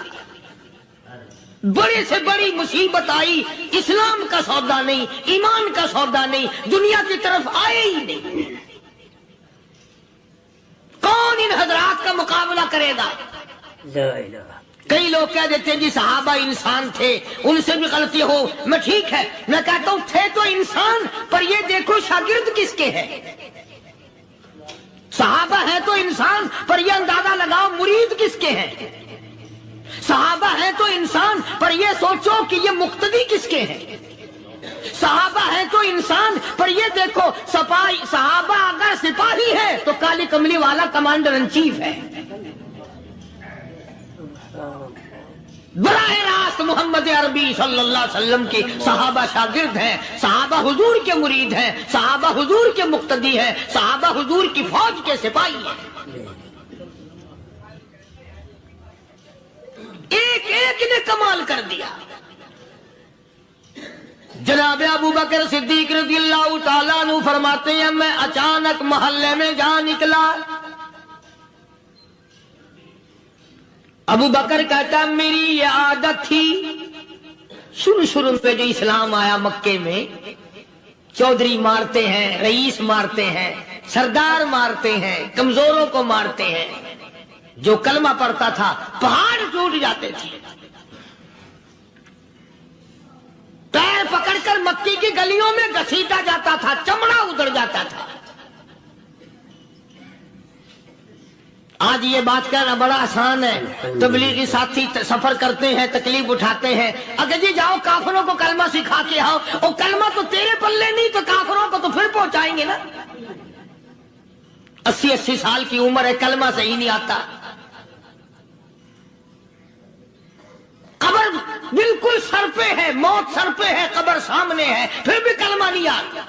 बड़े से बड़ी मुसीबत आई, इस्लाम का सौदा नहीं, ईमान का सौदा नहीं, दुनिया की तरफ आए ही नहीं। कौन इन हजरात का मुकाबला करेगा? कई लोग कह देते हैं जी सहाबा इंसान थे, उनसे भी गलती हो। मैं ठीक है, मैं कहता हूं थे तो इंसान, पर ये देखो शागिर्द किसके हैं। सहाबा है तो इंसान, पर यह अंदाजा लगाओ मुरीद किसके हैं। सहाबा है तो इंसान, पर यह सोचो कि ये मुक्तदी किसके हैं। सहाबा है तो इंसान, पर यह देखो सपाही सहाबा अगर सिपाही है तो काली कमली वाला कमांडर इन चीफ है। बराह रास्त मोहम्मद अरबी सल्लल्लाहु अलैहि वसल्लम की सहाबा शागिर्द हैं, सहाबा हुजूर के मुरीद हैं, सहाबा हुजूर के मुक्तदी हैं, सहाबा हुजूर की फौज के सिपाही हैं। एक एक ने कमाल कर दिया। जनाब अबू बकर सिद्दीक रज़ियल्लाहु ताला अन्हु फरमाते हैं मैं अचानक मोहल्ले में जा निकला। अबू बकर कहता मेरी ये आदत थी, शुरू में जो इस्लाम आया मक्के में, चौधरी मारते हैं, रईस मारते हैं, सरदार मारते हैं, कमजोरों को मारते हैं। जो कलमा पढ़ता था पहाड़ टूट जाते थे। पैर पकड़कर मक्की की गलियों में घसीटा जाता था, चमड़ा उधड़ जाता था। आज ये बात कहना बड़ा आसान है। तबलीगी साथी सफर करते हैं, तकलीफ उठाते हैं, अगर जी जाओ काफिरों को कलमा सिखा के आओ। और कलमा तो तेरे पल्ले नहीं तो काफिरों को तो फिर पहुंचाएंगे ना। 80-80 साल की उम्र है, कलमा सही नहीं आता। कब्र बिल्कुल सर पे है, मौत सर पे है, कब्र सामने है, फिर भी कलमा नहीं आता।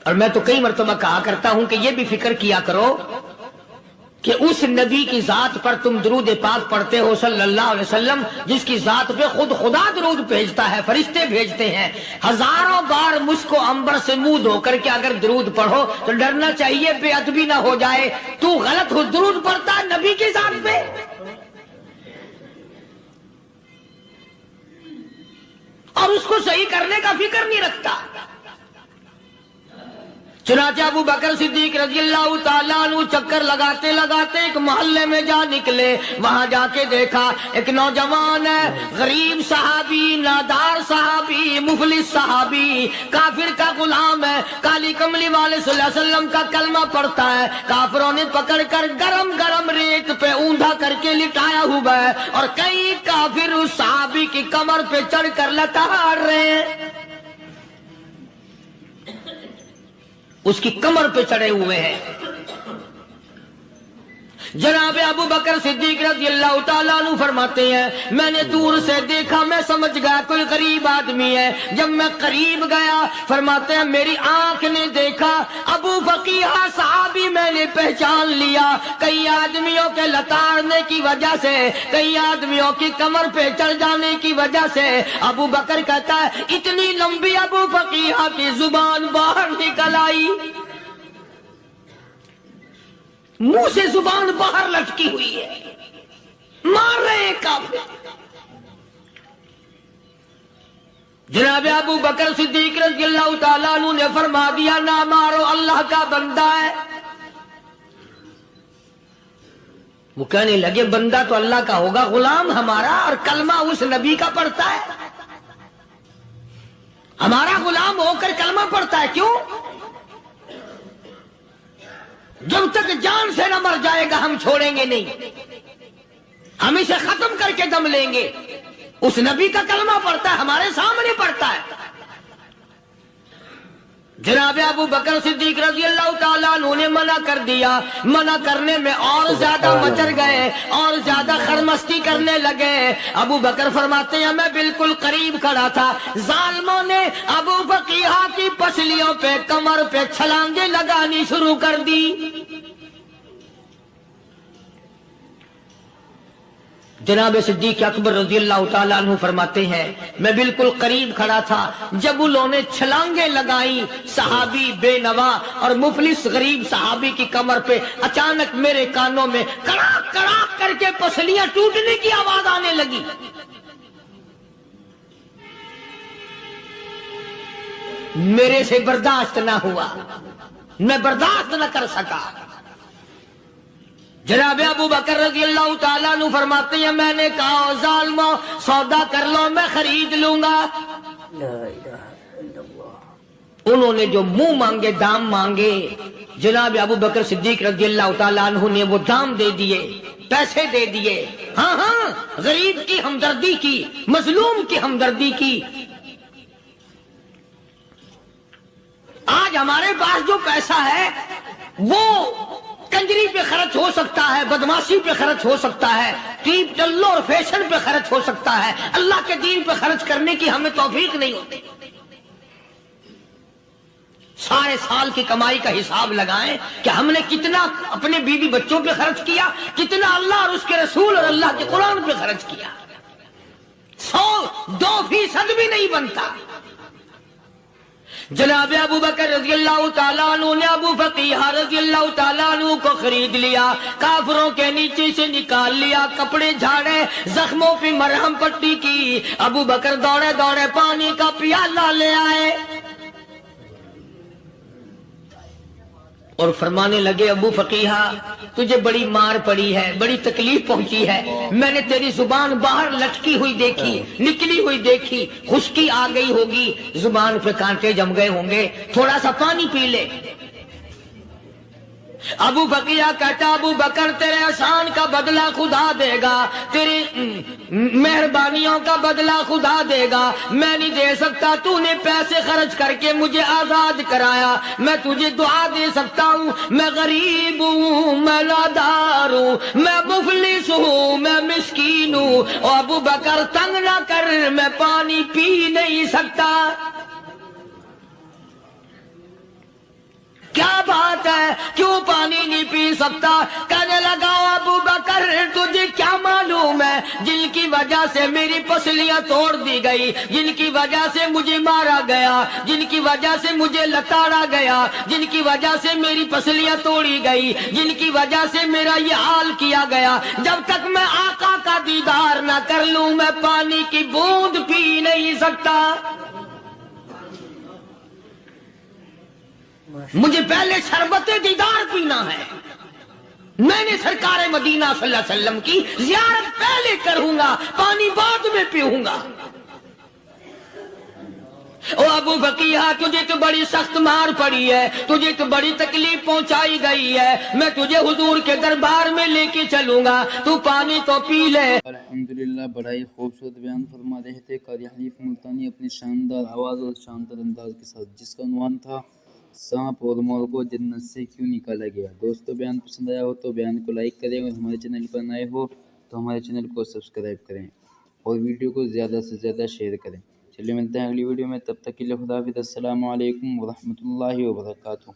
और मैं तो कई मरतबा कहा करता हूं कि ये भी फिक्र किया करो کہ اس نبی کی ذات پر تم درود پاک پڑھتے ہو صلی اللہ علیہ وسلم، جس کی ذات پہ خود خدا درود بھیجتا ہے، فرشتے بھیجتے ہیں، ہزاروں بار مجھ کو عنبر سے منہ دھو کر کے اگر درود پڑھو تو ڈرنا چاہیے بے ادبی نہ ہو جائے، تو غلط ہو درود پڑھتا ہے نبی کی ذات پہ۔ اور اس کو صحیح کرنے کا فکر نہیں رکھتا۔ چنانچہ ابو بکر صدیق رضی اللہ تعالیٰ عنہ چکر لگاتے لگاتے ایک محلے میں جا نکلے، وہاں جا کے دیکھا ایک نوجوان ہے، غریب صحابی، نادار صحابی، مفلس صحابی، کافر کا غلام ہے، کالی کملی والے صلی اللہ علیہ وسلم کا کلمہ پڑھتا ہے، کافروں نے پکڑ کر گرم گرم ریت پہ اوندا کر کے لٹایا ہوا ہے، اور کئی کافر اس صحابی کی کمر پہ چڑھ کر لتاڑ رہے ہیں، اس کی کمر پہ چڑھے ہوئے ہیں۔ جناب ابو بکر صدیق رضی اللہ تعالیٰ عنہ فرماتے ہیں میں نے دور سے دیکھا، میں سمجھ گیا کوئی غریب آدمی ہے، جب میں قریب گیا فرماتے ہیں میری آنکھ نے دیکھا ابو فقیہ صحابی، میں نے پہچان لیا، کئی آدمیوں کے لتاڑنے کی وجہ سے، کئی آدمیوں کی کمر پہ چڑھ جانے کی وجہ سے ابو بکر کہتا ہے اتنی لمبی ابو فقیہ کی زبان باہر نکل آئی، منہ سے زبان باہر لٹکی ہوئی ہے، مار رہے ہیں کافر۔ جناب ابو بکر صدیق رضی اللہ تعالیٰ عنہ نے فرما دیا نہ مارو، اللہ کا بندہ ہے۔ وہ کہنے لگے بندہ تو اللہ کا ہوگا، غلام ہمارا، اور کلمہ اس نبی کا پڑھتا ہے، ہمارا غلام ہو کر کلمہ پڑھتا ہے، کیوں؟ جب تک جان سے نہ مر جائے گا ہم چھوڑیں گے نہیں، ہم اسے ختم کر کے دم لیں گے۔ اس نبی کا کلمہ پڑھتا ہے، ہمارے سامنے پڑھتا ہے۔ جناب ابو بکر صدیق رضی اللہ تعالیٰ عنہ نے منع کر دیا، منع کرنے میں اور زیادہ مچر گئے اور زیادہ خرمستی کرنے لگے۔ ابو بکر فرماتے ہیں میں بالکل قریب کھڑا تھا، ظالموں نے ابو فقیہ کی پسلیوں پہ، کمر پہ چھلانگیں لگانی شروع کر دی۔ جناب صدیق اکبر رضی اللہ تعالیٰ عنہ فرماتے ہیں میں بالکل قریب کھڑا تھا، جب انہوں نے چھلانگیں لگائیں صحابی بے نوا اور مفلس غریب صحابی کی کمر پہ، اچانک میرے کانوں میں کڑاک کڑاک کر کے پسلیاں ٹوٹنے کی آواز آنے لگی۔ میرے سے برداشت نہ ہوا، میں برداشت نہ کر سکا۔ جناب ابو بکر رضی اللہ تعالیٰ عنہ فرماتے ہیں میں نے کہا ظالمو سودا کر لو، میں خرید لوں گا۔ انہوں نے جو منہ مانگے، دام مانگے، جناب ابو بکر صدیق رضی اللہ تعالیٰ عنہ نے وہ دام دے دیے، پیسے دے دیے۔ ہاں غریب کی ہمدردی کی، مظلوم کی ہمدردی کی۔ آج ہمارے پاس جو پیسہ ہے وہ کنجری پہ خرچ ہو سکتا ہے، بدماشی پہ خرچ ہو سکتا ہے، ٹیپ ٹلو اور فیشن پہ خرچ ہو سکتا ہے، اللہ کے دین پہ خرچ کرنے کی ہمیں توفیق نہیں ہوتی۔ سارے سال کی کمائی کا حساب لگائیں کہ ہم نے کتنا اپنے بیوی بچوں پہ خرچ کیا، کتنا اللہ اور اس کے رسول اور اللہ کے قرآن پہ خرچ کیا، 100-2% بھی نہیں بنتا۔ جناب ابو بکر رضی اللہ تعالیٰ عنہ نے ابو فقیہ رضی اللہ تعالیٰ عنہ کو خرید لیا، کافروں کے نیچے سے نکال لیا، کپڑے جھاڑے، زخموں پہ مرہم پٹی کی۔ ابو بکر دوڑے دوڑے پانی کا پیالہ لے آئے اور فرمانے لگے ابو فقیہ تجھے بڑی مار پڑی ہے، بڑی تکلیف پہنچی ہے، میں نے تیری زبان باہر لٹکی ہوئی دیکھی، نکلی ہوئی دیکھی، خشکی آ گئی ہوگی، زبان پہ کانٹے جم گئے ہوں گے، تھوڑا سا پانی پی لے۔ ابو فقیہ کہتا ابو بکر تیرے احسان کا بدلہ خدا دے گا، تیری مہربانیوں کا بدلہ خدا دے گا، میں نہیں دے سکتا، تو نے پیسے خرچ کر کے مجھے آزاد کرایا، میں تجھے دعا دے سکتا ہوں، میں غریب ہوں، میں نادار ہوں، میں مفلس ہوں، میں مسکین ہوں، اور ابو بکر تنگ نہ کر، میں پانی پی نہیں سکتا۔ کیا بات ہے، کیوں پانی نہیں पी सकता। कहने लगा अबू बकर तुझे क्या मालूम है जिनकी वजह से मेरी पसलियां तोड़ दी गई, जिनकी वजह से मुझे मारा गया, जिनकी वजह से मुझे लताड़ा गया, जिनकी वजह से मेरी पसलियां तोड़ी गई, जिनकी वजह से मेरा ये हाल किया गया, जब तक मैं आका का दीदार ना कर लूं मैं पानी की बूंद पी नहीं सकता। मुझे पहले शरबत दीदार पीना है। मैंने सरकार मदीना सल्लल्लाहु अलैहि वसल्लम की ज़ियारत पहले करूंगा, पानी बाद में पीऊंगा। ओ अबू बकिया तुझे तो बड़ी सख्त मार पड़ी है, तुझे तो बड़ी तकलीफ पहुंचाई गई है, मैं तुझे हुजूर के दरबार में लेके चलूंगा, तू पानी तो पी ले। अल्हम्दुलिल्लाह, बड़ा ही खूबसूरत बयान फरमा रहे थे कारी हनीफ मुल्तानी अपनी शानदार आवाज़ और शानदार अंदाज के साथ, जिसका उन्वान था सांप और मोर को जन्नत से क्यों निकाला गया। दोस्तों, बयान पसंद आया हो तो बयान को लाइक करें और हमारे चैनल पर नए हो तो हमारे चैनल को सब्सक्राइब करें और वीडियो को ज़्यादा से ज़्यादा शेयर करें। चलिए मिलते हैं अगली वीडियो में, तब तक के लिए खुदा हाफिज़। अस्सलामु अलैकुम व रहमतुल्लाहि व बरकातुहू।